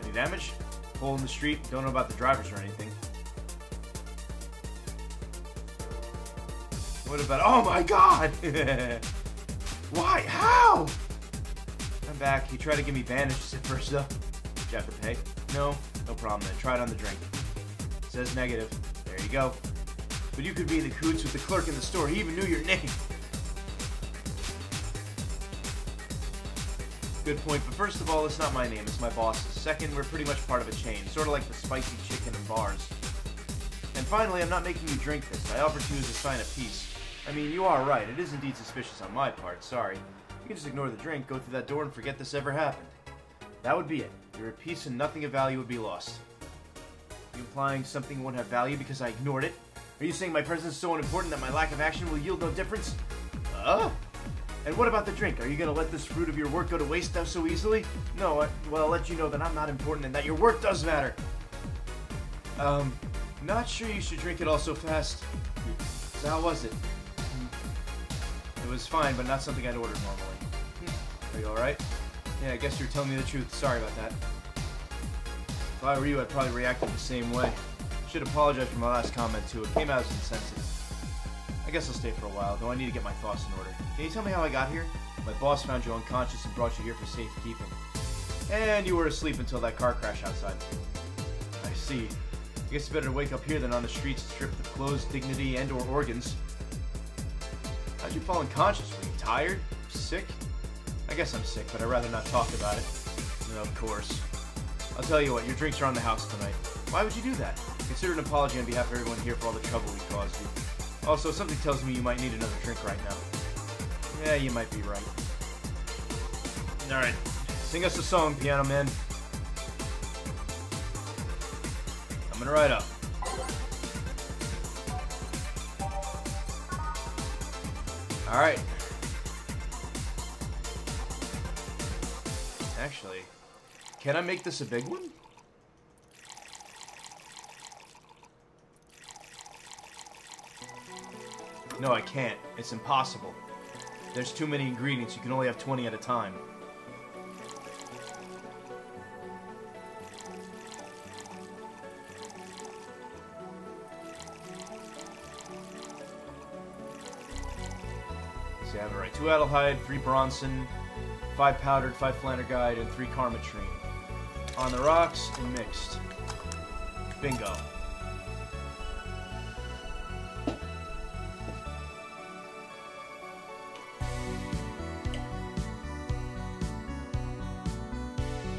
Any damage? Hole in the street? Don't know about the drivers or anything. What about... Oh my god! Why? How? I'm back. He tried to give me bandages at first, though. Did you have to pay? No? No problem then. Try it on the drink. Says negative. There you go. But you could be the coots with the clerk in the store. He even knew your name. Good point. But first of all, it's not my name. It's my boss's. Second, we're pretty much part of a chain. Sort of like the spicy chicken in bars. And finally, I'm not making you drink this. I offer to you as a sign of peace. I mean, you are right. It is indeed suspicious on my part. Sorry. You can just ignore the drink, go through that door, and forget this ever happened. That would be it. You're at peace and nothing of value would be lost. Are you implying something won't have value because I ignored it? Are you saying my presence is so unimportant that my lack of action will yield no difference? And what about the drink? Are you going to let this fruit of your work go to waste so easily? No, well, I'll let you know that I'm not important and that your work does matter. Not sure you should drink it all so fast. So how was it? It was fine, but not something I'd order normally. Are you alright? Yeah, I guess you're telling me the truth. Sorry about that. If I were you, I'd probably react the same way. Should apologize for my last comment, too. It came out as insensitive. I guess I'll stay for a while, though I need to get my thoughts in order. Can you tell me how I got here? My boss found you unconscious and brought you here for safekeeping. And you were asleep until that car crash outside. I see. I guess it's better to wake up here than on the streets stripped of clothes, dignity, and/or organs. How'd you fall unconscious? Were you tired? Sick? I guess I'm sick, but I'd rather not talk about it. No, of course. I'll tell you what, your drinks are on the house tonight. Why would you do that? Consider an apology on behalf of everyone here for all the trouble we caused you. Also, something tells me you might need another drink right now. Yeah, you might be right. Alright, sing us a song, Piano Man. Coming right up. Alright. Actually, can I make this a big one? No, I can't. It's impossible. There's too many ingredients. You can only have 20 at a time. See, I have it right. 2 Adelhyde, 3 Bronson, 5 powdered, 5 flanner guide, and 3 karmatrine. On the rocks and mixed. Bingo.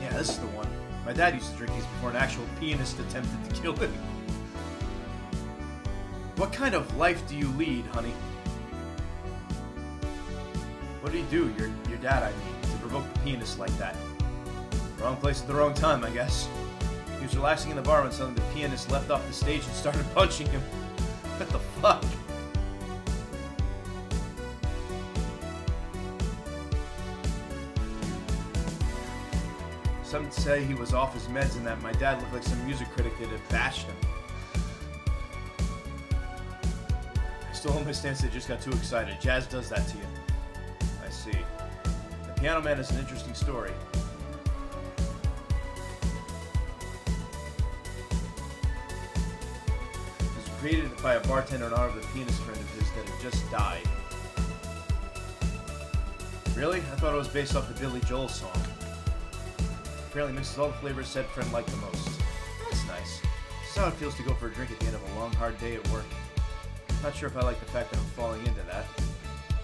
Yeah, this is the one. My dad used to drink these before an actual pianist attempted to kill him. What kind of life do you lead, honey? What do you do, your dad, I mean, to provoke the pianist like that? Wrong place at the wrong time, I guess. He was relaxing in the bar when suddenly the pianist leapt off the stage and started punching him. What the fuck? Some say he was off his meds and that my dad looked like some music critic that had bashed him. I still hold my stance that I just got too excited. Jazz does that to you. I see. The Piano Man is an interesting story. It was created by a bartender in honor of the pianist friend of his that had just died. Really? I thought it was based off the Billy Joel song. Apparently mixes all the flavors said friend liked the most. That's nice. This is how it feels to go for a drink at the end of a long, hard day at work. Not sure if I like the fact that I'm falling into that.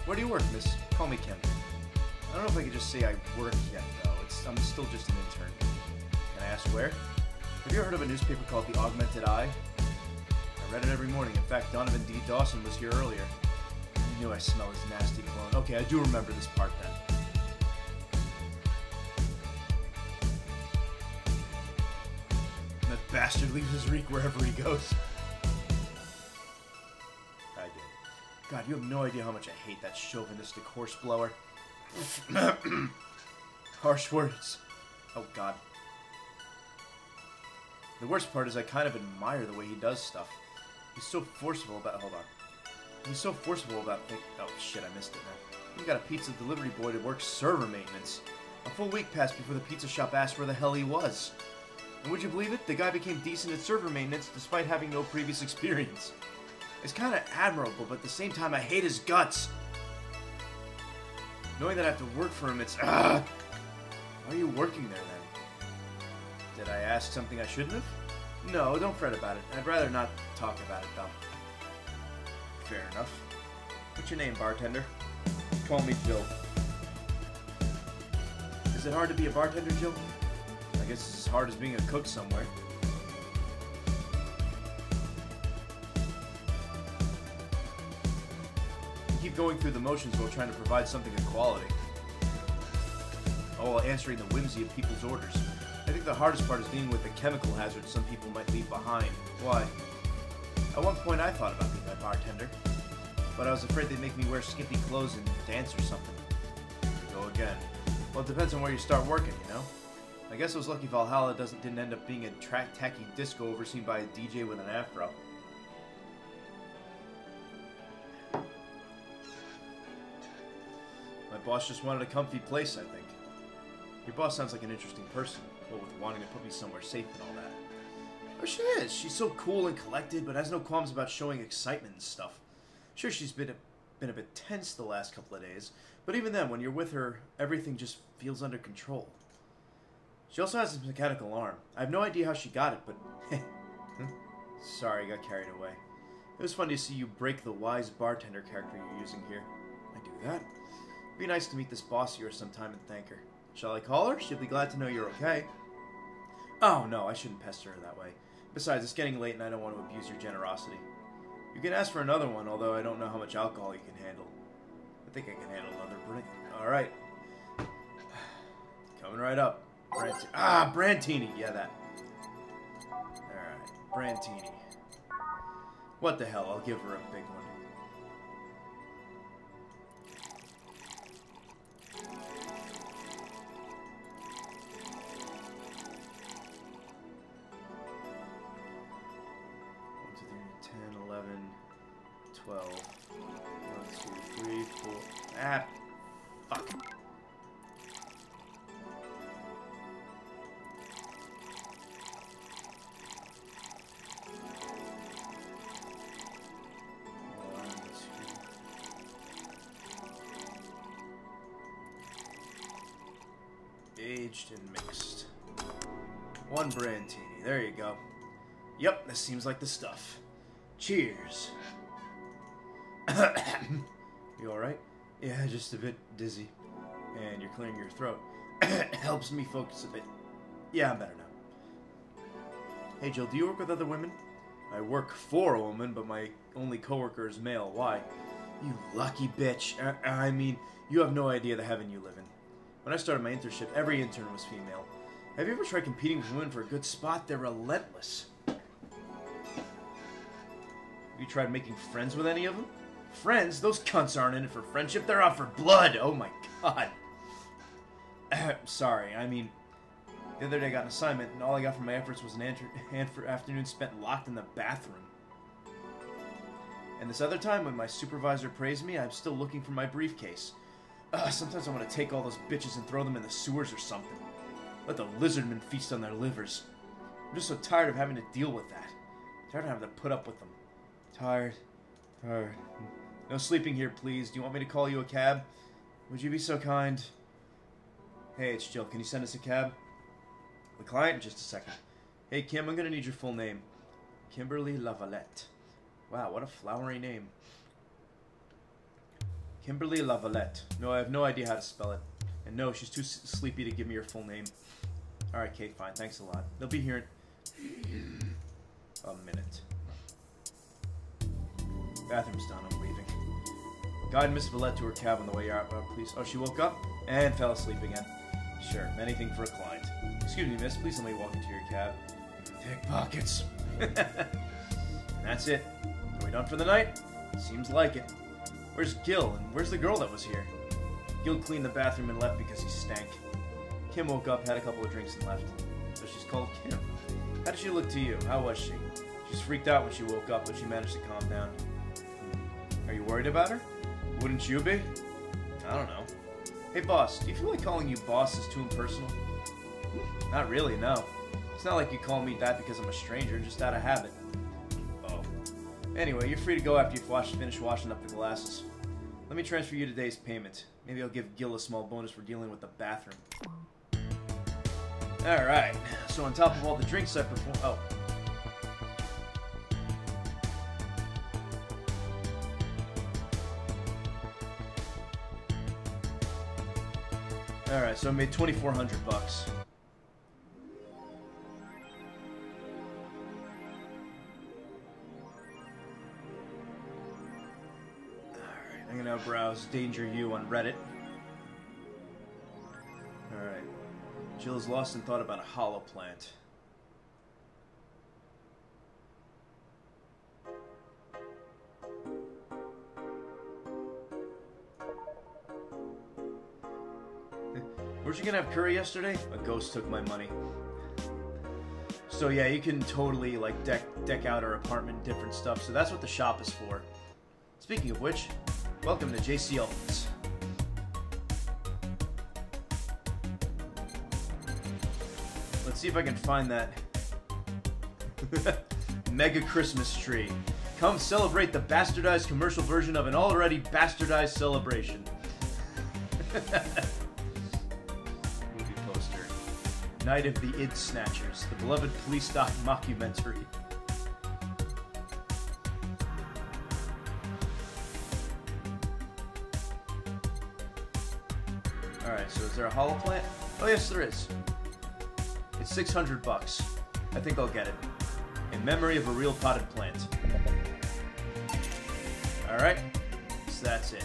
Where do you work, miss? Call me Kim. I don't know if I could just say I work yet, though. I'm still just an intern. Can I ask where? Have you ever heard of a newspaper called The Augmented Eye? I read it every morning. In fact, Donovan D. Dawson was here earlier. I knew I smelled his nasty cologne. Okay, I do remember this part then. That bastard leaves his reek wherever he goes. I did. God, you have no idea how much I hate that chauvinistic horseblower. Harsh words. Oh, God. The worst part is I kind of admire the way he does stuff. He's so forceful about... Hold on. He's so forceful about... Oh, shit, I missed it now. He got a pizza delivery boy to work server maintenance. A full week passed before the pizza shop asked where the hell he was. And would you believe it? The guy became decent at server maintenance despite having no previous experience. It's kind of admirable, but at the same time I hate his guts. Knowing that I have to work for him, it's... Why are you working there, then? Did I ask something I shouldn't have? No, don't fret about it. I'd rather not talk about it, though. Fair enough. What's your name, bartender? Call me Jill. Is it hard to be a bartender, Jill? I guess it's as hard as being a cook somewhere. You keep going through the motions while trying to provide something of quality. All while answering the whimsy of people's orders. I think the hardest part is dealing with the chemical hazards some people might leave behind. Why? At one point I thought about being a bartender, but I was afraid they'd make me wear skimpy clothes and dance or something. Go again. Well, it depends on where you start working, you know? I guess I was lucky Valhalla didn't end up being a tacky disco overseen by a DJ with an afro. My boss just wanted a comfy place, I think. Your boss sounds like an interesting person, what with wanting to put me somewhere safe and all that. Oh, she is. She's so cool and collected, but has no qualms about showing excitement and stuff. Sure, she's been a bit tense the last couple of days, but even then, when you're with her, everything just feels under control. She also has a mechanical arm. I have no idea how she got it, but... Sorry, I got carried away. It was fun to see you break the wise bartender character you're using here. I do that. It'd be nice to meet this boss of yours sometime and thank her. Shall I call her? She'll be glad to know you're okay. Oh, no, I shouldn't pester her that way. Besides, it's getting late and I don't want to abuse your generosity. You can ask for another one, although I don't know how much alcohol you can handle. I think I can handle another drink. Alright. Coming right up. Brantini. Yeah, that. Alright, Brantini. What the hell, I'll give her a big one. Fuck. aged and mixed. 1 Brandtini. There you go. Yep, this seems like the stuff. Cheers. You alright? Yeah, just a bit dizzy. And you're clearing your throat. Helps me focus a bit. Yeah, I'm better now. Hey Jill, do you work with other women? I work for a woman, but my only coworker is male. Why? You lucky bitch. I mean, you have no idea the heaven you live in. When I started my internship, every intern was female. Have you ever tried competing with women for a good spot? They're relentless. Have you tried making friends with any of them? Friends? Those cunts aren't in it for friendship. They're out for blood. Oh my god. Sorry, I mean, the other day I got an assignment, and all I got from my efforts was an afternoon spent locked in the bathroom. And this other time, when my supervisor praised me, I'm still looking for my briefcase. Sometimes I want to take all those bitches and throw them in the sewers or something. Let the lizardmen feast on their livers. I'm just so tired of having to deal with that. Tired of having to put up with them. Tired. No sleeping here, please. Do you want me to call you a cab? Would you be so kind? Hey, it's Jill. Can you send us a cab? The client? Just a second. Hey, Kim, I'm going to need your full name. Kimberly Lavalette. Wow, what a flowery name. Kimberly Lavalette. No, I have no idea how to spell it. And no, she's too sleepy to give me her full name. Alright, Kate, fine. Thanks a lot. They'll be here in a minute. Bathroom's done. I'm leaving. Guide Miss Valette to her cab on the way out, please. Oh, she woke up and fell asleep again. Sure, anything for a client. Excuse me, miss. Please let me walk into your cab. Pickpockets. That's it. Are we done for the night? Seems like it. Where's Gil, and where's the girl that was here? Gil cleaned the bathroom and left because he stank. Kim woke up, had a couple of drinks, and left. So she's called Kim. How did she look to you? How was she? She's freaked out when she woke up, but she managed to calm down. Are you worried about her? Wouldn't you be? I don't know. Hey, boss, do you feel like calling you boss is too impersonal? Not really, no. It's not like you call me that because I'm a stranger, just out of habit. Oh. Anyway, you're free to go after you've finished washing up the glasses. Let me transfer you today's payment. Maybe I'll give Gil a small bonus for dealing with the bathroom. Alright, so on top of all the drinks I performed... Oh. Alright, so I made $2,400 bucks. Alright, I'm gonna now browse Danger U on Reddit. Alright. Jill is lost in thought about a hollow plant. Weren't you gonna have curry yesterday? A ghost took my money. So yeah, you can totally like deck out our apartment, different stuff. So that's what the shop is for. Speaking of which, welcome to JC Elements. Let's see if I can find that mega Christmas tree. Come celebrate the bastardized commercial version of an already bastardized celebration. Movie poster. Night of the Id Snatchers, the beloved police doc mockumentary. Alright, so is there a hollow plant? Oh yes, there is. It's $600 bucks. I think I'll get it. In memory of a real potted plant. Alright, so that's it.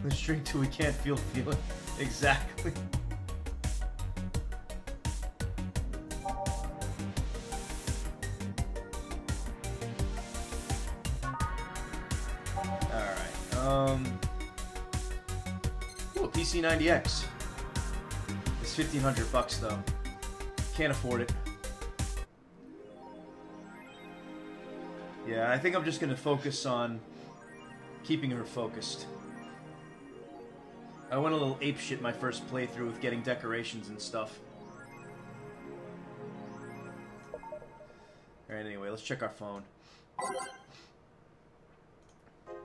Let's drink till we can't feel feeling. Exactly. Ooh, a PC90X. It's $1,500 bucks though. Can't afford it. Yeah, I think I'm just gonna focus on keeping her focused. I went a little apeshit my first playthrough with getting decorations and stuff. Alright, anyway, let's check our phone.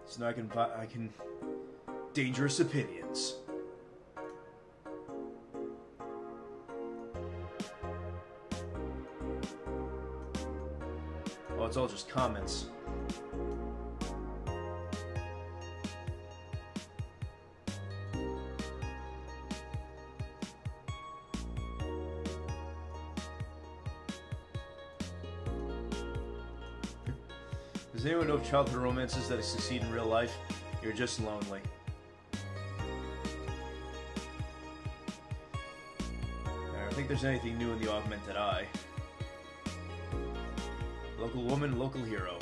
So now I can dangerous opinions. Oh, it's all just comments. Does anyone know of childhood romances that succeed in real life? You're just lonely. I don't think there's anything new in the augmented eye. Local woman, local hero.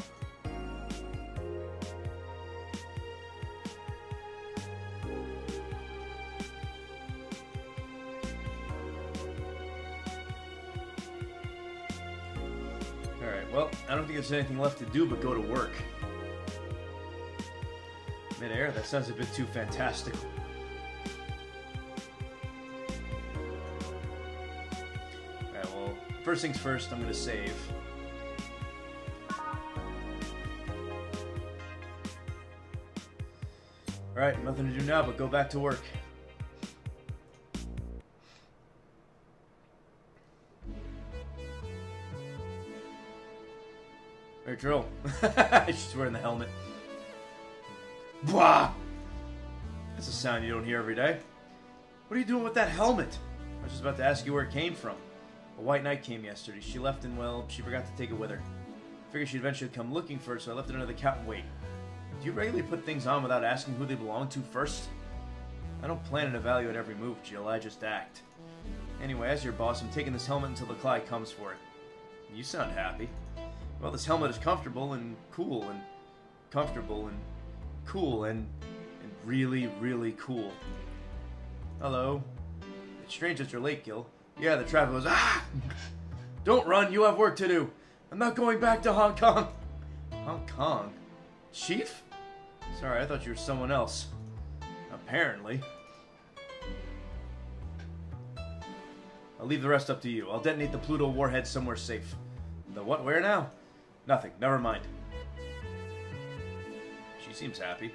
Alright, well, I don't think there's anything left to do but go to work. Mid-air? That sounds a bit too fantastical. Alright, well, first things first, I'm gonna save. Alright, nothing to do now but go back to work. Hey, Drill. She's wearing the helmet. Blah! That's a sound you don't hear every day. What are you doing with that helmet? I was just about to ask you where it came from. A white knight came yesterday. She left and, well, she forgot to take it with her. Figured she'd eventually come looking for it, so I left it under the couch. Wait. Do you regularly put things on without asking who they belong to first? I don't plan and evaluate every move, Jill. I just act. Anyway, as your boss, I'm taking this helmet until the client comes for it. You sound happy. Well, this helmet is comfortable and cool and comfortable and cool and really, really cool. Hello. It's strange that you're late, Gil. Yeah, the traffic was... Ah! Don't run, you have work to do. I'm not going back to Hong Kong. Hong Kong? Chief? Sorry, I thought you were someone else. Apparently. I'll leave the rest up to you. I'll detonate the Pluto warhead somewhere safe. The what? Where now? Nothing. Never mind. She seems happy.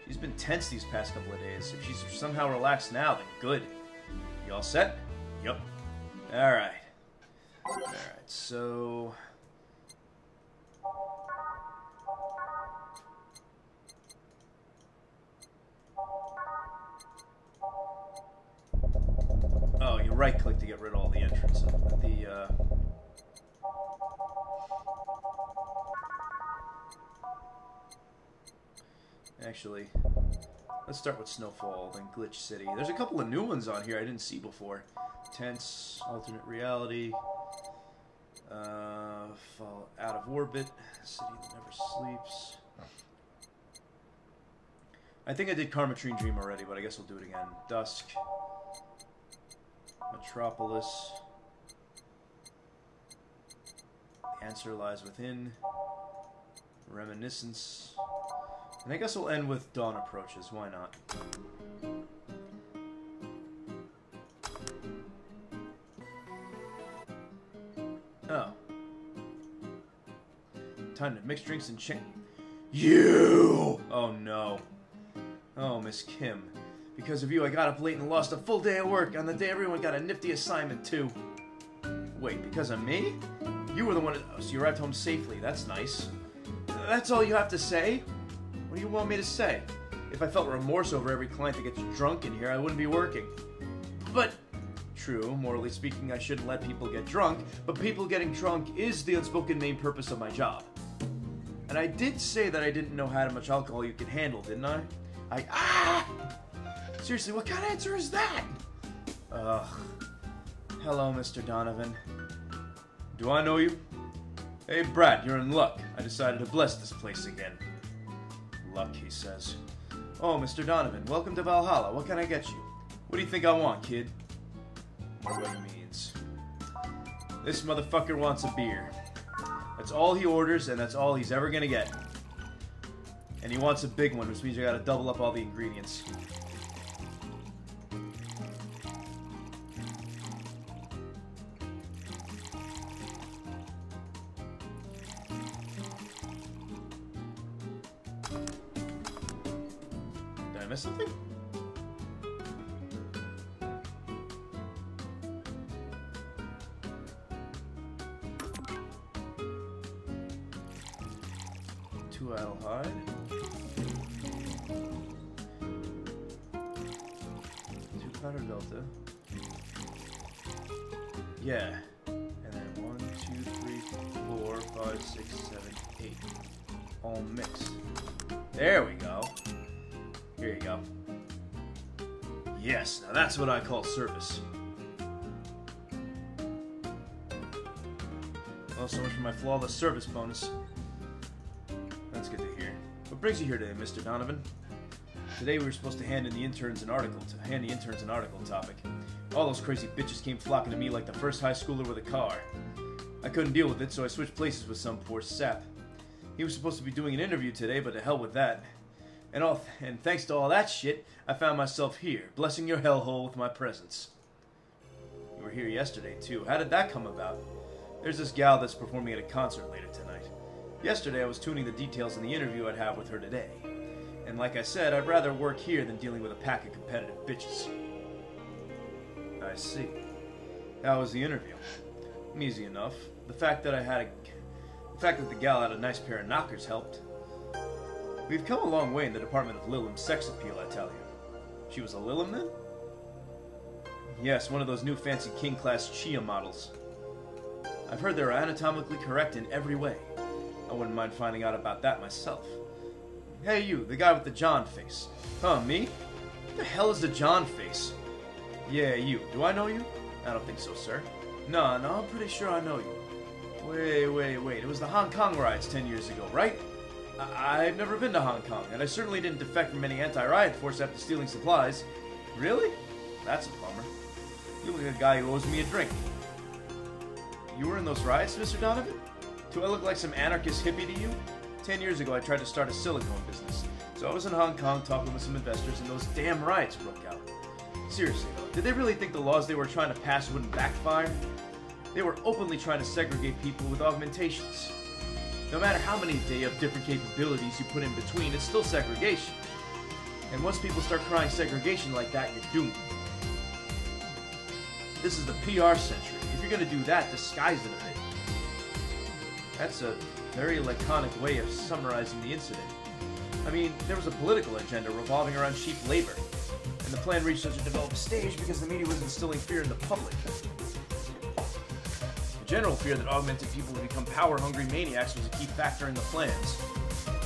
She's been tense these past couple of days. If she's somehow relaxed now, then good. You all set? Yup. Alright. Alright, so... Oh, you right-click to get rid of all the entrance. Actually, let's start with Snowfall, then Glitch City. There's a couple of new ones on here I didn't see before. Tense, Alternate Reality, Fall Out of Orbit, City That Never Sleeps. I think I did Karmatrine Dream already, but I guess we'll do it again. Dusk, Metropolis, The Answer Lies Within, Reminiscence, and I guess we'll end with Dawn Approaches. Why not? Oh. Time to mix drinks and change. You! Oh no. Oh, Miss Kim. Because of you, I got up late and lost a full day of work. On the day everyone got a nifty assignment, too. Wait, because of me? You were the one... So you arrived home safely. That's nice. That's all you have to say? What do you want me to say? If I felt remorse over every client that gets drunk in here, I wouldn't be working. But... True, morally speaking, I shouldn't let people get drunk, but people getting drunk is the unspoken main purpose of my job. And I did say that I didn't know how much alcohol you could handle, didn't I? Seriously, what kind of answer is that? Ugh. Hello, Mr. Donovan. Do I know you? Hey, Brad, you're in luck. I decided to bless this place again. Luck, he says. Oh, Mr. Donovan, welcome to Valhalla. What can I get you? What do you think I want, kid? What he means. This motherfucker wants a beer. That's all he orders, and that's all he's ever gonna get. And he wants a big one, which means you gotta double up all the ingredients. miss something? Two idle hide. Two powder delta. Yeah. And then 1, 2, 3, 4, 5, 6, 7, 8. All mixed. There we go. Here you go. Yes, now that's what I call service. Well, so much for my flawless service bonus. That's good to hear. What brings you here today, Mr. Donovan? Today we were supposed to hand the interns an article topic. All those crazy bitches came flocking to me like the first high schooler with a car. I couldn't deal with it, so I switched places with some poor sap. He was supposed to be doing an interview today, but to hell with that. And thanks to all that shit, I found myself here, blessing your hellhole with my presence. You were here yesterday, too. How did that come about? There's this gal that's performing at a concert later tonight. Yesterday I was tuning the details in the interview I'd have with her today. And like I said, I'd rather work here than dealing with a pack of competitive bitches. I see. How was the interview? Easy enough. The fact that the gal had a nice pair of knockers helped. We've come a long way in the department of Lilim's sex appeal, I tell you. She was a Lilim then? Yes, one of those new fancy king-class Chia models. I've heard they're anatomically correct in every way. I wouldn't mind finding out about that myself. Hey you, the guy with the John face. Huh, me? What the hell is the John face? Yeah, you. Do I know you? I don't think so, sir. No, I'm pretty sure I know you. Wait. It was the Hong Kong riots 10 years ago, right? I've never been to Hong Kong, and I certainly didn't defect from any anti-riot force after stealing supplies. Really? That's a bummer. You look like a guy who owes me a drink. You were in those riots, Mr. Donovan? Do I look like some anarchist hippie to you? 10 years ago, I tried to start a silicone business. So I was in Hong Kong talking with some investors, and those damn riots broke out. Seriously, though, did they really think the laws they were trying to pass wouldn't backfire? They were openly trying to segregate people with augmentations. No matter how many they have different capabilities you put in between, it's still segregation. And once people start crying segregation like that, you're doomed. This is the PR century. If you're gonna do that, disguise it a bit. That's a very laconic way of summarizing the incident. I mean, there was a political agenda revolving around cheap labor, and the plan reached such a developed stage because the media was instilling fear in the public. The general fear that augmented people would become power-hungry maniacs was a key factor in the plans.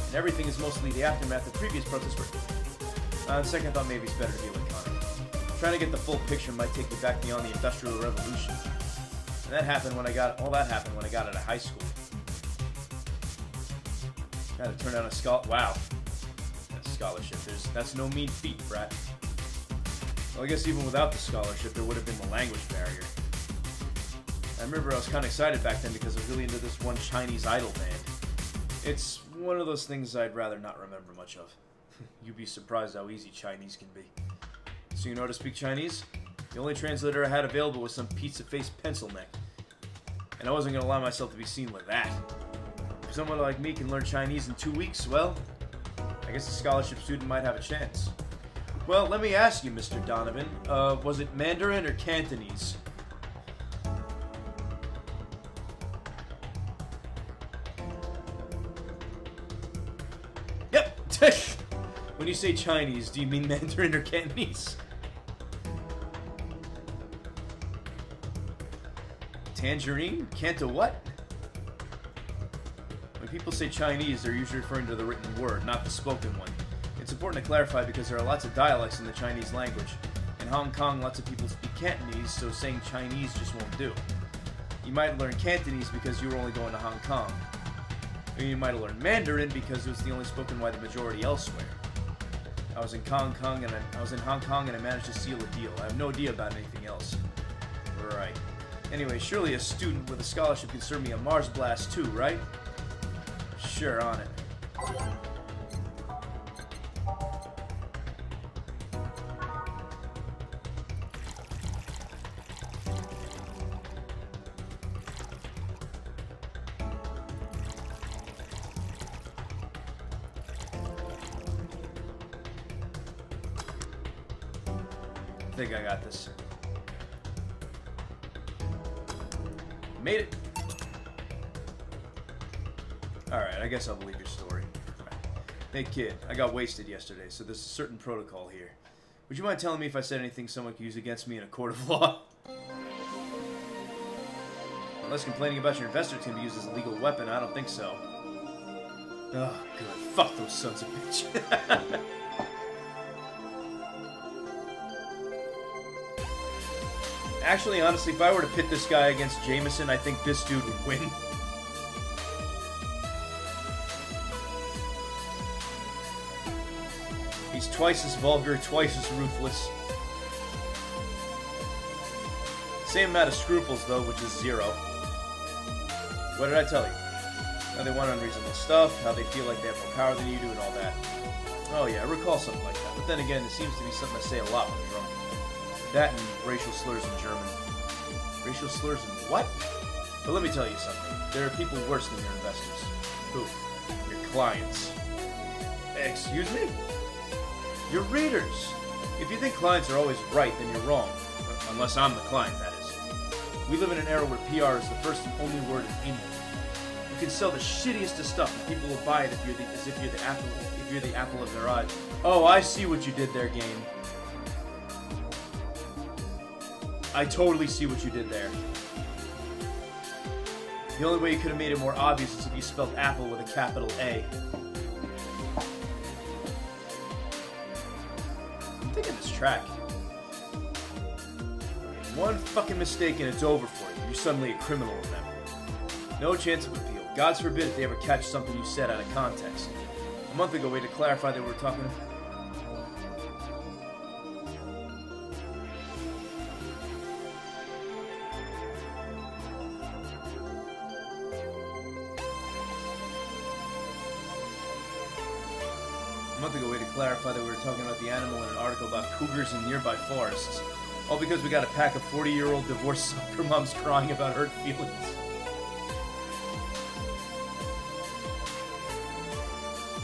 And everything is mostly the aftermath of previous protests were... on second thought, maybe it's better to be laconic. Trying to get the full picture might take you back beyond the Industrial Revolution. And that happened when I got out of high school. Had to turn down a wow. A scholarship. That's no mean feat, brat. Well, I guess even without the scholarship, there would have been the language barrier. I remember I was kind of excited back then because I was really into this one Chinese idol band. It's one of those things I'd rather not remember much of. You'd be surprised how easy Chinese can be. So you know how to speak Chinese? The only translator I had available was some pizza-faced pencil neck. And I wasn't going to allow myself to be seen with that. If someone like me can learn Chinese in 2 weeks, well, I guess a scholarship student might have a chance. Well, let me ask you, Mr. Donovan, was it Mandarin or Cantonese? Yep! When you say Chinese, do you mean Mandarin or Cantonese? Tangerine? Canto what? When people say Chinese, they're usually referring to the written word, not the spoken one. It's important to clarify because there are lots of dialects in the Chinese language. In Hong Kong, lots of people speak Cantonese, so saying Chinese just won't do. You might learn Cantonese because you were only going to Hong Kong. Or you might have learned Mandarin because it was the only spoken by the majority elsewhere. I was in Hong Kong and I managed to seal a deal. I have no idea about anything else. Right. Anyway, surely a student with a scholarship can serve me a Mars Blast too, right? Sure, on it. I think I got this. Made it. Alright, I guess I'll believe your story. Hey kid, I got wasted yesterday, so there's a certain protocol here. Would you mind telling me if I said anything someone could use against me in a court of law? Unless complaining about your investor can be used as a legal weapon, I don't think so. Oh, good. Fuck those sons of bitch. Actually, honestly, if I were to pit this guy against Jameson, I think this dude would win. He's twice as vulgar, twice as ruthless. Same amount of scruples, though, which is 0. What did I tell you? How they want unreasonable stuff, how they feel like they have more power than you do, and all that. Oh yeah, I recall something like that. But then again, it seems to be something I say a lot when I'm drunk. That and racial slurs in German. Racial slurs in what? But let me tell you something. There are people worse than your investors. Who? Your clients. Excuse me? Your readers. If you think clients are always right, then you're wrong. Unless I'm the client, that is. We live in an era where PR is the first and only word in anything. You can sell the shittiest of stuff and people will buy it if you're the apple of their eye. Oh, I see what you did there, game. I totally see what you did there. The only way you could have made it more obvious is if you spelled apple with a capital A. I'm thinking this track. One fucking mistake and it's over for you. You're suddenly a criminal with them. No chance of appeal. God forbid if they ever catch something you said out of context. A month ago we had to clarify that we were talking... Clarify that we were talking about the animal in an article about cougars in nearby forests. All because we got a pack of 40-year-old divorced soccer moms crying about hurt feelings.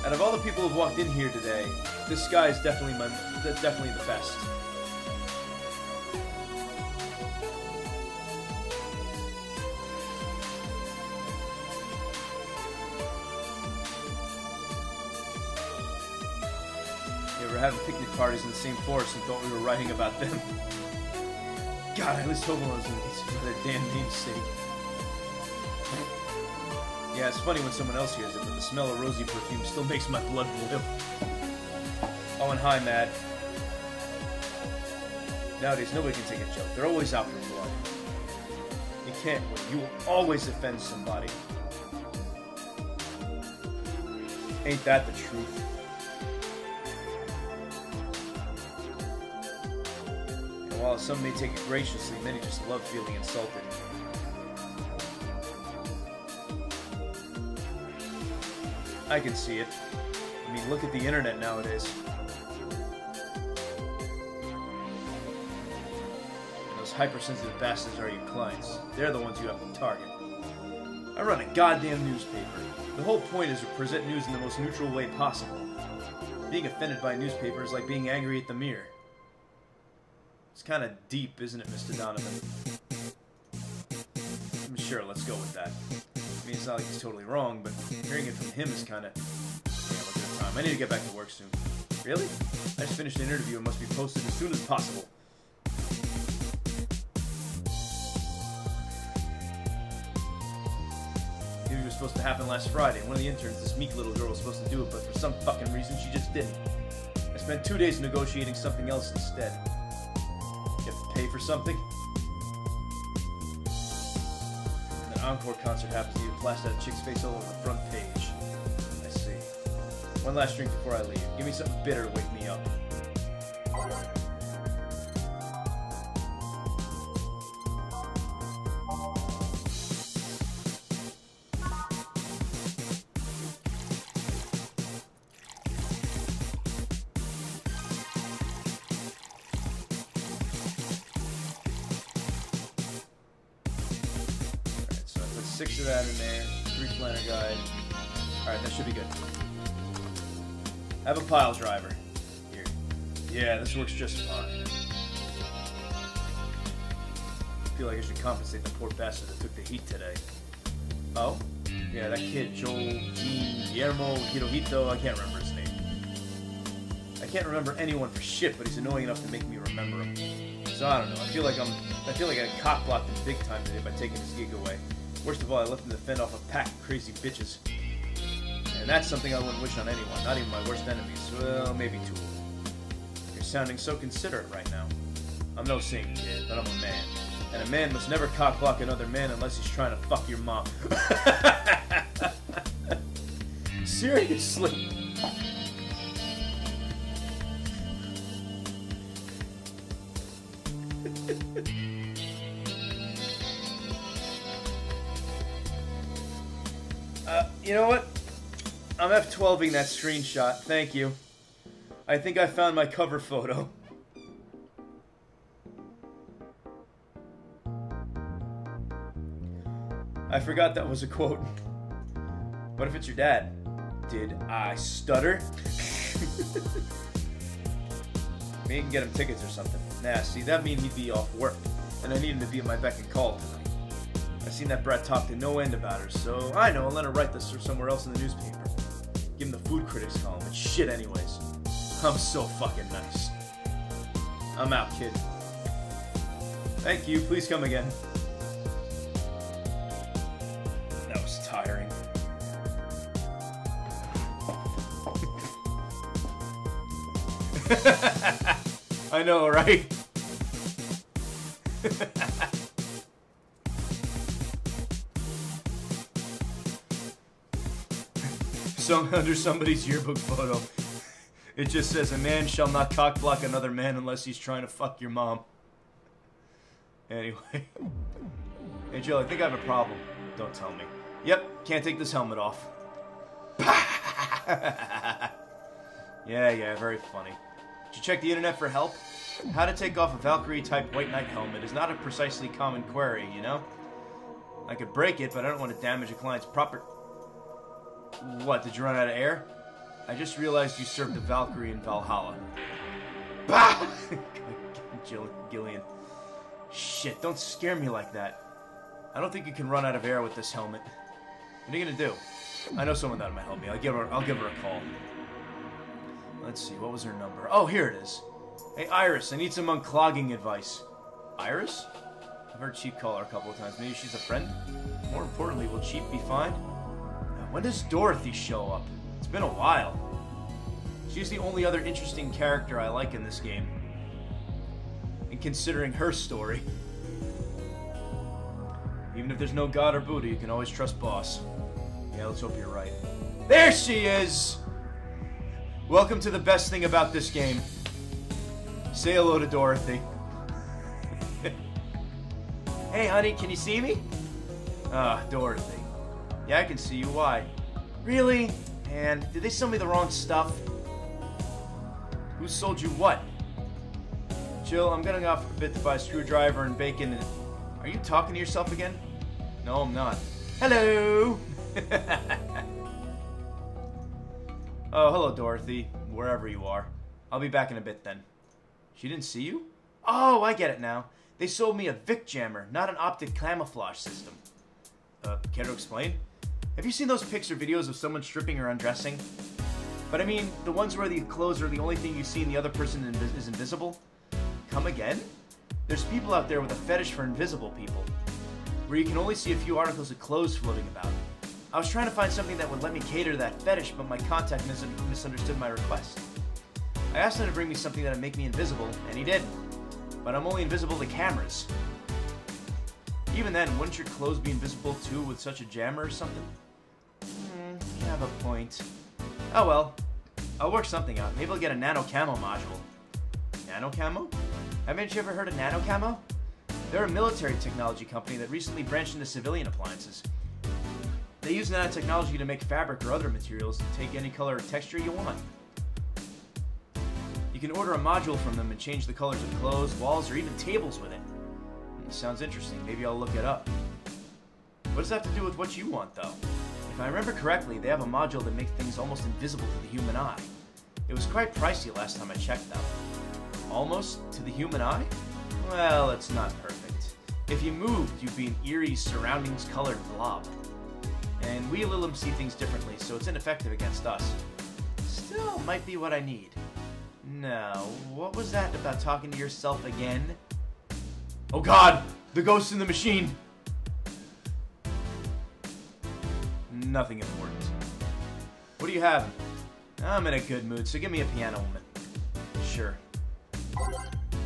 Out of all the people who've walked in here today, this guy is definitely the best. Having picnic parties in the same forest and thought we were writing about them. God, I at least hope one was going to get another damn namesake. Yeah, it's funny when someone else hears it, but the smell of rosy perfume still makes my blood boil. Oh, and hi, Mad. Nowadays, nobody can take a joke. They're always out for blood. You can't win. You will always offend somebody. Ain't that the truth? While some may take it graciously, many just love feeling insulted. I can see it. I mean, look at the internet nowadays. And those hypersensitive bastards are your clients. They're the ones you have to target. I run a goddamn newspaper. The whole point is to present news in the most neutral way possible. Being offended by a newspaper is like being angry at the mirror. It's kind of deep, isn't it, Mr. Donovan? Sure, let's go with that. I mean, it's not like he's totally wrong, but hearing it from him is kind of... Yeah, look at the time. I need to get back to work soon. Really? I just finished an interview and must be posted as soon as possible. The interview was supposed to happen last Friday. One of the interns, this meek little girl, was supposed to do it, but for some fucking reason, she just didn't. I spent 2 days negotiating something else instead. You have to pay for something? And an encore concert happens to you to blast out a chick's face all over the front page. I see. One last drink before I leave. Give me something bitter to wake me up. Six of that in there, 3 planner guide. Alright, that should be good. Have a pile driver. Here. Yeah, this works just fine. feel like I should compensate the poor bastard that took the heat today. Oh? Yeah, that kid, Joel, Jean, Guillermo, Hirohito, I can't remember his name. I can't remember anyone for shit, but he's annoying enough to make me remember him. So I don't know, I feel like I cock-blocked him big time today by taking his gig away. Worst of all, I left him to fend off a pack of crazy bitches. And that's something I wouldn't wish on anyone, not even my worst enemies. Well, maybe two. You're sounding so considerate right now. I'm no saint, kid, but I'm a man. And a man must never cock-block another man unless he's trying to fuck your mom. Seriously? You know what? I'm F12ing that screenshot. Thank you. I think I found my cover photo. I forgot that was a quote. What if it's your dad? Did I stutter? Maybe you can get him tickets or something. Nah, see, that mean he'd be off work. And I need him to be at my beck and call tonight. I've seen that brat talk to no end about her, so I know I'll let her write this or somewhere else in the newspaper. Give him the food critics column. It's shit anyways. I'm so fucking nice. I'm out, kid. Thank you. Please come again. That was tiring. I know, right? Under somebody's yearbook photo, it just says, "A man shall not cock-block another man unless he's trying to fuck your mom." Anyway. Hey, Jill, I think I have a problem. Don't tell me. Yep, can't take this helmet off. Yeah, very funny. Did you check the internet for help? How to take off a Valkyrie-type White Knight helmet is not a precisely common query, you know? I could break it, but I don't want to damage a client's proper... What, did you run out of air? I just realized you served the Valkyrie in Valhalla. Bah! Gillian. Shit, don't scare me like that. I don't think you can run out of air with this helmet. What are you gonna do? I know someone that might help me. I'll give her a call. Let's see, what was her number? Oh, here it is. Hey, Iris, I need some unclogging advice. Iris? I've heard Cheap call her a couple of times. Maybe she's a friend? More importantly, will Cheap be fine? When does Dorothy show up? It's been a while. She's the only other interesting character I like in this game. And considering her story. Even if there's no God or Buddha, you can always trust Boss. Yeah, let's hope you're right. There she is! Welcome to the best thing about this game. Say hello to Dorothy. Hey, honey, can you see me? Ah, Dorothy. Yeah, I can see you. Why? Really? And did they sell me the wrong stuff? Who sold you what? Jill, I'm getting off a bit to buy a screwdriver and bacon. Are you talking to yourself again? No, I'm not. Hello! Oh, hello, Dorothy. Wherever you are. I'll be back in a bit then. She didn't see you? Oh, I get it now. They sold me a Vic jammer, not an optic camouflage system. Care to explain? Have you seen those pics or videos of someone stripping or undressing? But I mean, the ones where the clothes are the only thing you see and the other person is invisible? Come again? There's people out there with a fetish for invisible people, where you can only see a few articles of clothes floating about. I was trying to find something that would let me cater to that fetish, but my contact misunderstood my request. I asked him to bring me something that would make me invisible, and he did. But I'm only invisible to cameras. Even then, wouldn't your clothes be invisible too with such a jammer or something? You have a point. Oh well. I'll work something out. Maybe I'll get a nano camo module. Nano camo? Haven't you ever heard of nano camo? They're a military technology company that recently branched into civilian appliances. They use nanotechnology to make fabric or other materials to take any color or texture you want. You can order a module from them and change the colors of clothes, walls, or even tables with it. Sounds interesting. Maybe I'll look it up. What does that have to do with what you want, though? If I remember correctly, they have a module that makes things almost invisible to the human eye. It was quite pricey last time I checked, though. Almost to the human eye? Well, it's not perfect. If you moved, you'd be an eerie, surroundings-colored blob. And we Lilim see things differently, so it's ineffective against us. Still, might be what I need. Now, what was that about talking to yourself again? Oh god! The ghost in the machine! Nothing important. What do you have? I'm in a good mood, so give me a piano woman. Sure.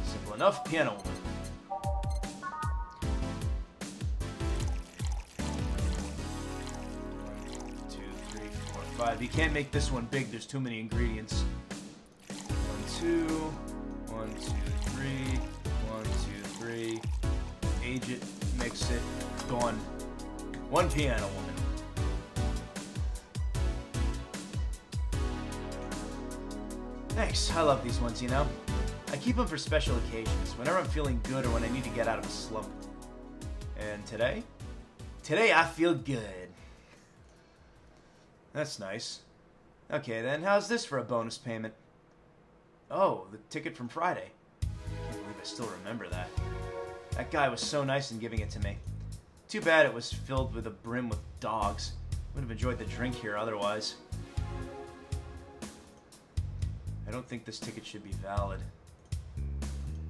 Simple enough, piano woman. 2, 3, 4, 5. You can't make this one big, there's too many ingredients. 1, 2, 1, 2, 3, 1, 2, 3. Age it, mix it, gone. One piano woman. Thanks, I love these ones, you know? I keep them for special occasions, whenever I'm feeling good or when I need to get out of a slump. And today? Today I feel good. That's nice. Okay then, how's this for a bonus payment? Oh, the ticket from Friday. I can't believe I still remember that. That guy was so nice in giving it to me. Too bad it was filled with a brim with dogs. Would have enjoyed the drink here otherwise. I don't think this ticket should be valid.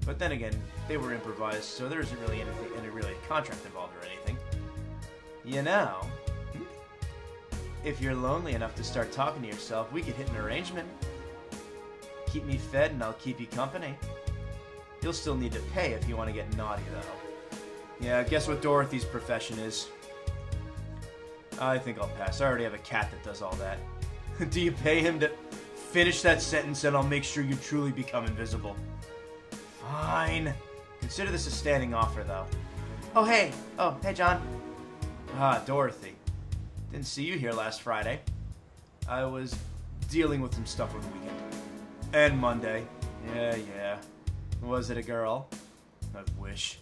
But then again, they were improvised, so there isn't really any really contract involved or anything. You know, if you're lonely enough to start talking to yourself, we could hit an arrangement. Keep me fed and I'll keep you company. You'll still need to pay if you want to get naughty, though. Yeah, guess what Dorothy's profession is? I think I'll pass. I already have a cat that does all that. Do you pay him to finish that sentence and I'll make sure you truly become invisible? Fine. Consider this a standing offer, though. Oh, hey. Oh, hey, John. Ah, Dorothy. Didn't see you here last Friday. I was dealing with some stuff over the weekend. And Monday. Yeah. Was it a girl? I wish.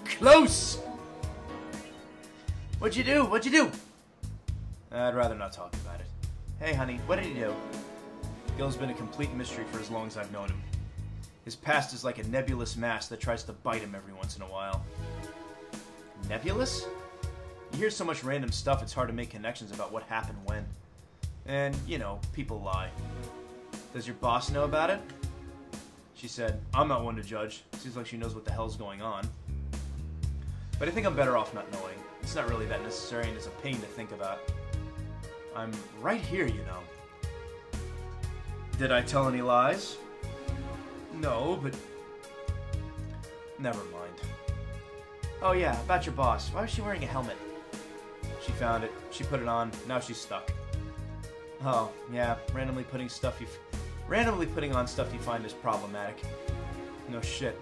Close! What'd you do? I'd rather not talk about it. Hey, honey, what did he do? Gil's been a complete mystery for as long as I've known him. His past is like a nebulous mass that tries to bite him every once in a while. Nebulous? You hear so much random stuff, it's hard to make connections about what happened when. And, you know, people lie. Does your boss know about it? She said, I'm not one to judge. Seems like she knows what the hell's going on. But I think I'm better off not knowing. It's not really that necessary and it's a pain to think about. I'm right here, you know. Did I tell any lies? No, but... Never mind. Oh yeah, about your boss. Why was she wearing a helmet? She found it. She put it on. Now she's stuck. Oh, yeah. Randomly putting on stuff you find is problematic. No shit.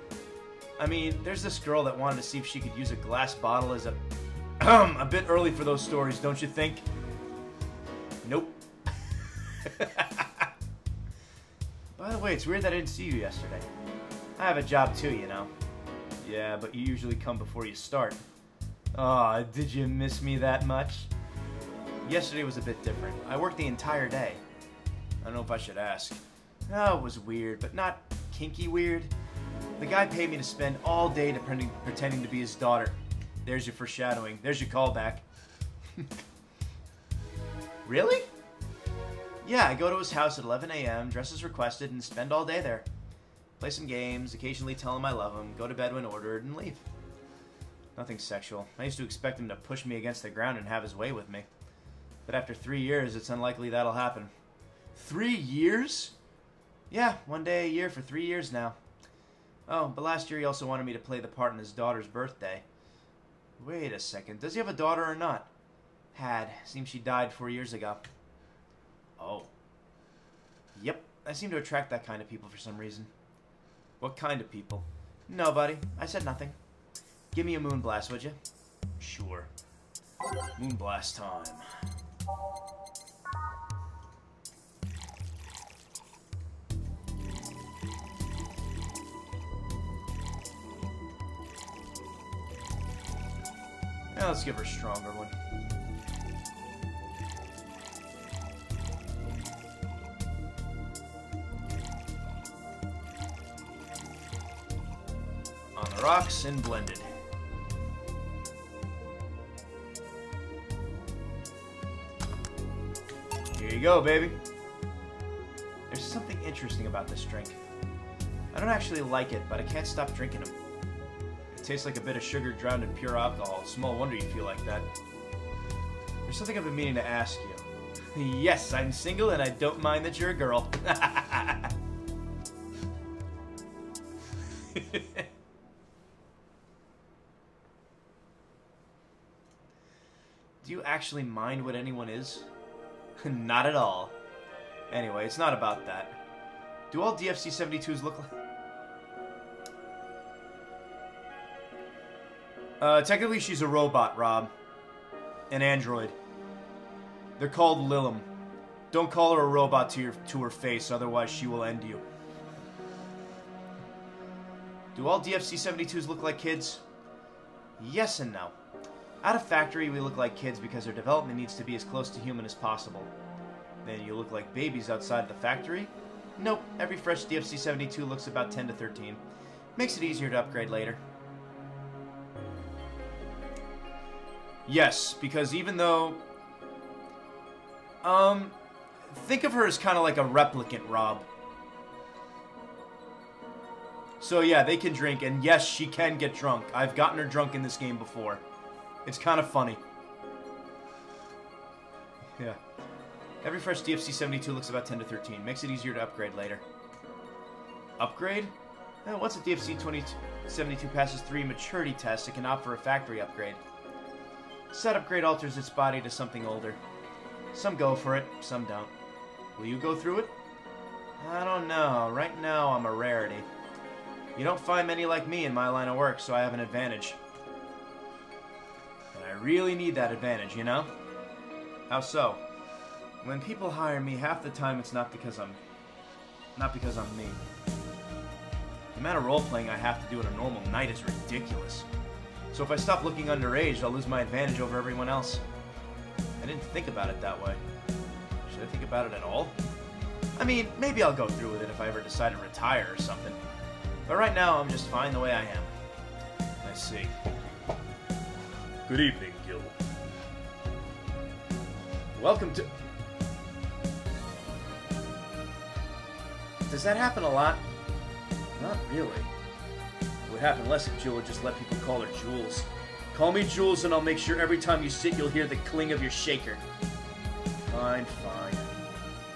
I mean, there's this girl that wanted to see if she could use a glass bottle as a... a bit early for those stories, don't you think? Nope. By the way, it's weird that I didn't see you yesterday. I have a job too, you know. Yeah, but you usually come before you start. Aw, did you miss me that much? Yesterday was a bit different. I worked the entire day. I don't know if I should ask. No, it was weird, but not kinky weird. The guy paid me to spend all day pretending to be his daughter. There's your foreshadowing. There's your callback. Really? Yeah, I go to his house at 11 a.m., dress as requested, and spend all day there. Play some games, occasionally tell him I love him, go to bed when ordered, and leave. Nothing sexual. I used to expect him to push me against the ground and have his way with me. But after 3 years, it's unlikely that'll happen. 3 years? Yeah, 1 day a year for 3 years now. Oh, but last year he also wanted me to play the part in his daughter's birthday. Wait a second, does he have a daughter or not? Had. Seems she died 4 years ago. Oh. Yep, I seem to attract that kind of people for some reason. What kind of people? Nobody. I said nothing. Give me a moonblast, would you? Sure. Moonblast time. Now let's give her a stronger one. the rocks and blended. Here you go, baby. There's something interesting about this drink. I don't actually like it, but I can't stop drinking them. It tastes like a bit of sugar drowned in pure alcohol. Small wonder you feel like that. There's something I've been meaning to ask you. Yes, I'm single and I don't mind that you're a girl. Do you actually mind what anyone is? Not at all. Anyway, it's not about that. Do all DFC-72s look like... technically she's a robot, Rob. An android. They're called Lilum. Don't call her a robot to her face, otherwise she will end you. Do all DFC-72s look like kids? Yes and no. At a factory, we look like kids because their development needs to be as close to human as possible. Then you look like babies outside the factory? Nope, every fresh DFC-72 looks about 10 to 13. Makes it easier to upgrade later. Yes, because even though... think of her as kind of like a replicant, Rob. So yeah, they can drink, and yes, she can get drunk. I've gotten her drunk in this game before. It's kind of funny. Yeah. Every fresh DFC-72 looks about 10 to 13. Makes it easier to upgrade later. Upgrade? Once a DFC-72 passes 3 maturity tests, it can opt for a factory upgrade. Said upgrade alters its body to something older. Some go for it, some don't. Will you go through it? I don't know. Right now, I'm a rarity. You don't find many like me in my line of work, so I have an advantage. And I really need that advantage, you know? How so? When people hire me, half the time it's not because I'm me. The amount of role-playing I have to do in a normal night is ridiculous. So if I stop looking underage, I'll lose my advantage over everyone else. I didn't think about it that way. Should I think about it at all? I mean, maybe I'll go through with it if I ever decide to retire or something. But right now, I'm just fine the way I am. I see. Good evening, Gil. Welcome to... Does that happen a lot? Not really. It would happen less if Jill would just let people call her Jules. Call me Jules and I'll make sure every time you sit you'll hear the cling of your shaker. Fine, fine.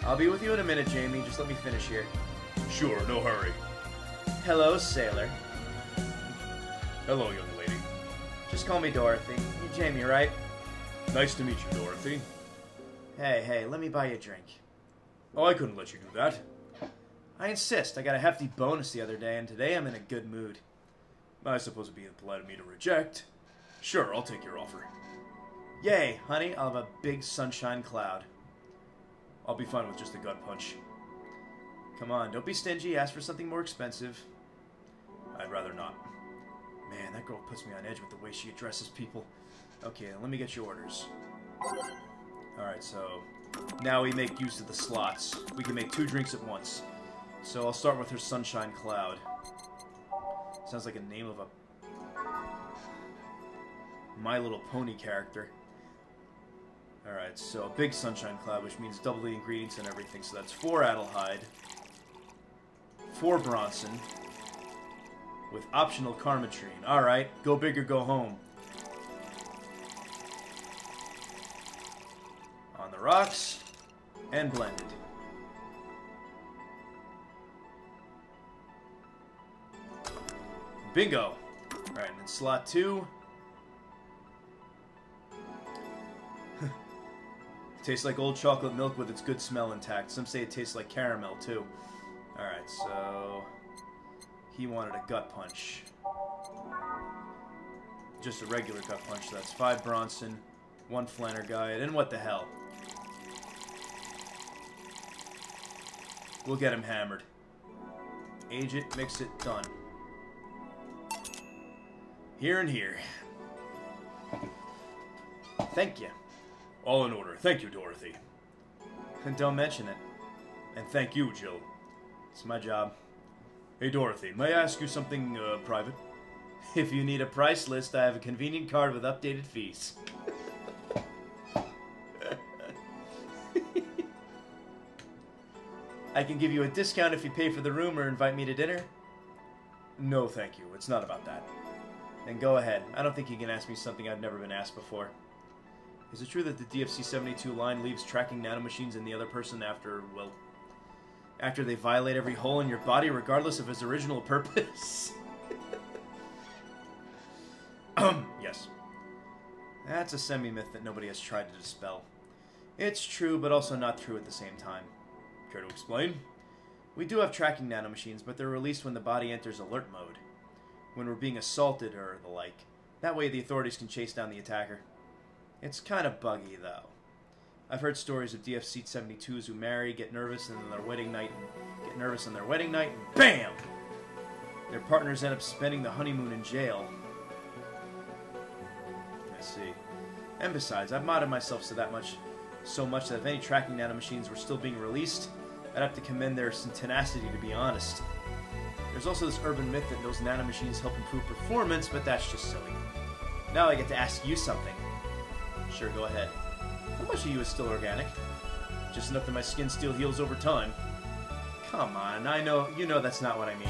I'll be with you in a minute, Jamie. Just let me finish here. Sure, no hurry. Hello, sailor. Hello, young lady. Just call me Dorothy. You're Jamie, right? Nice to meet you, Dorothy. Hey, let me buy you a drink. Oh, I couldn't let you do that. I insist. I got a hefty bonus the other day, and today I'm in a good mood. I suppose it'd be impolite of me to reject. Sure, I'll take your offer. Yay, honey, I'll have a big sunshine cloud. I'll be fine with just a gut punch. Come on, don't be stingy. Ask for something more expensive. I'd rather not. Man, that girl puts me on edge with the way she addresses people. Okay, let me get your orders. Alright, so now we make use of the slots. We can make 2 drinks at once. So I'll start with her Sunshine Cloud. Sounds like a name of a My Little Pony character. Alright, so Big Sunshine Cloud, which means double the ingredients and everything. So that's 4 Adelhyde, 4 Bronson, with optional Carmetrine. Alright, go big or go home. On the rocks, and blended. Bingo! Alright, and then slot 2. Tastes like old chocolate milk with its good smell intact. Some say it tastes like caramel, too. Alright, so... he wanted a gut punch. Just a regular gut punch. So that's 5 Bronson, 1 Flannerguide, and what the hell? We'll get him hammered. Age it, mix it, done. Here and here. Thank you. All in order. Thank you, Dorothy. And don't mention it. And thank you, Jill. It's my job. Hey, Dorothy, may I ask you something, private? If you need a price list, I have a convenient card with updated fees. I can give you a discount if you pay for the room or invite me to dinner. No, thank you. It's not about that. Then go ahead. I don't think you can ask me something I've never been asked before. Is it true that the DFC-72 line leaves tracking nanomachines in the other person after, well, after they violate every hole in your body regardless of its original purpose? Yes. That's a semi-myth that nobody has tried to dispel. It's true, but also not true at the same time. Care to explain? We do have tracking nanomachines, but they're released when the body enters alert mode. When we're being assaulted or the like. That way the authorities can chase down the attacker. It's kind of buggy, though. I've heard stories of DFC-72s who marry, get nervous on their wedding night, and BAM! Their partners end up spending the honeymoon in jail. I see. And besides, I've modded myself so much that if any tracking nanomachines were still being released, I'd have to commend their tenacity, to be honest. There's also this urban myth that those nanomachines help improve performance, but that's just silly. Now I get to ask you something. Sure, go ahead. How much of you is still organic? Just enough that my skin still heals over time. Come on, you know that's not what I mean.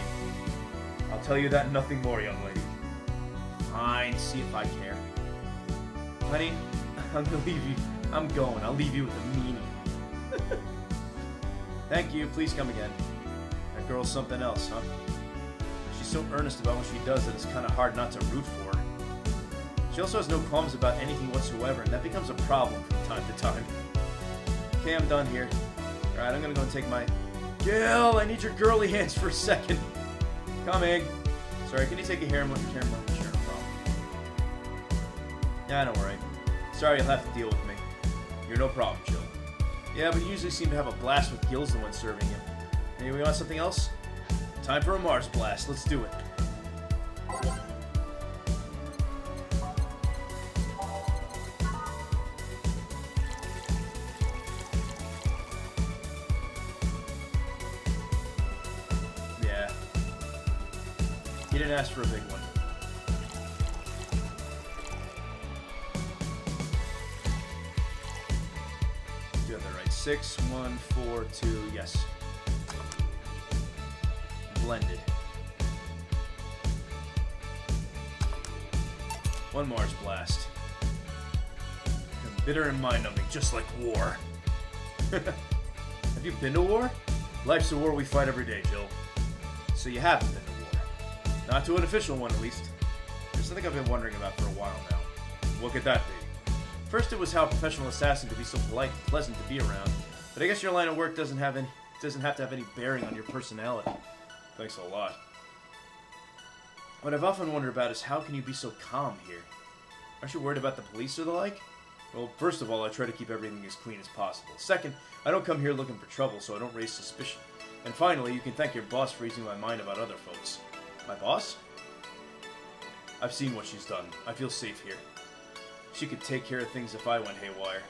I'll tell you that and nothing more, young lady. Fine, see if I care. Honey, I'm gonna leave you. I'm going. I'll leave you with a meanie. Thank you. Please come again. That girl's something else, huh? She's so earnest about what she does that it's kind of hard not to root for her. She also has no qualms about anything whatsoever, and that becomes a problem from time to time. Okay, I'm done here. Alright, I'm gonna go and take my... Gil, I need your girly hands for a second. Coming. Sorry, can you take a camera? Sure, no problem. Yeah, don't worry. Sorry, you'll have to deal with me. You're no problem, Jill. Yeah, but you usually seem to have a blast with Gil's the one serving you. Maybe we want something else? Time for a Mars blast. Let's do it. Yeah. He didn't ask for a big one. Do have that right. 6, 1, 4, 2, yes. Blended. One Mars blast. And bitter and mind-numbing, just like war. Have you been to war? Life's a war we fight every day, Jill. So you haven't been to war. Not to an official one, at least. There's something I've been wondering about for a while now. What could that be? First, it was how a professional assassin could be so polite and pleasant to be around. But I guess your line of work doesn't have to have any bearing on your personality. Thanks a lot. What I've often wondered about is how can you be so calm here? Aren't you worried about the police or the like? Well, first of all, I try to keep everything as clean as possible. Second, I don't come here looking for trouble, so I don't raise suspicion. And finally, you can thank your boss for easing my mind about other folks. My boss? I've seen what she's done. I feel safe here. She could take care of things if I went haywire.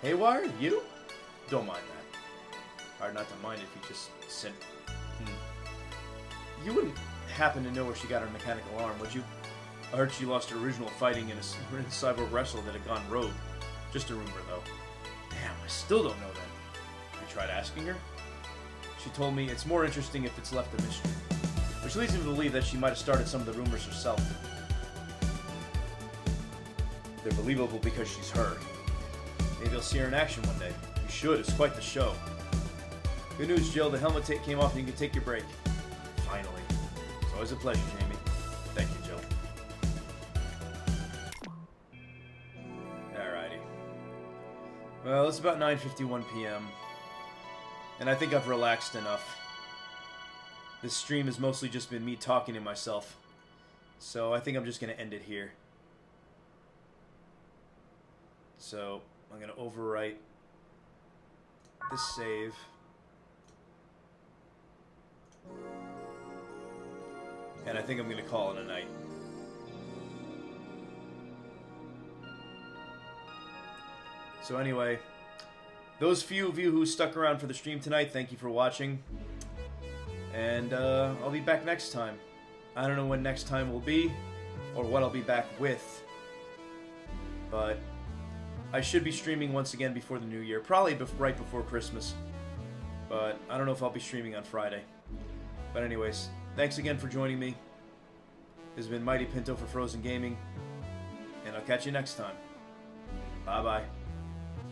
Haywire? You? Don't mind that. Hard not to mind if you just said... You wouldn't happen to know where she got her mechanical arm, would you? I heard she lost her original fighting in a cyber wrestle that had gone rogue. Just a rumor, though. Damn, I still don't know that. You tried asking her? She told me it's more interesting if it's left a mystery. Which leads me to believe that she might have started some of the rumors herself. They're believable because she's her. Maybe I'll see her in action one day. You should, it's quite the show. Good news, Jill, the helmet came off and you can take your break. Finally. It's always a pleasure, Jamie. Thank you, Jill. Alrighty. Well, it's about 9:51 p.m. And I think I've relaxed enough. This stream has mostly just been me talking to myself. So I think I'm just going to end it here. So I'm going to overwrite this save. And I think I'm going to call it a night. So anyway, those few of you who stuck around for the stream tonight, thank you for watching. And I'll be back next time. I don't know when next time will be, or what I'll be back with. But I should be streaming once again before the new year, probably right before Christmas. But I don't know if I'll be streaming on Friday. But anyways, thanks again for joining me. This has been Mighty Pinto for Frozen Gaming, and I'll catch you next time. Bye-bye.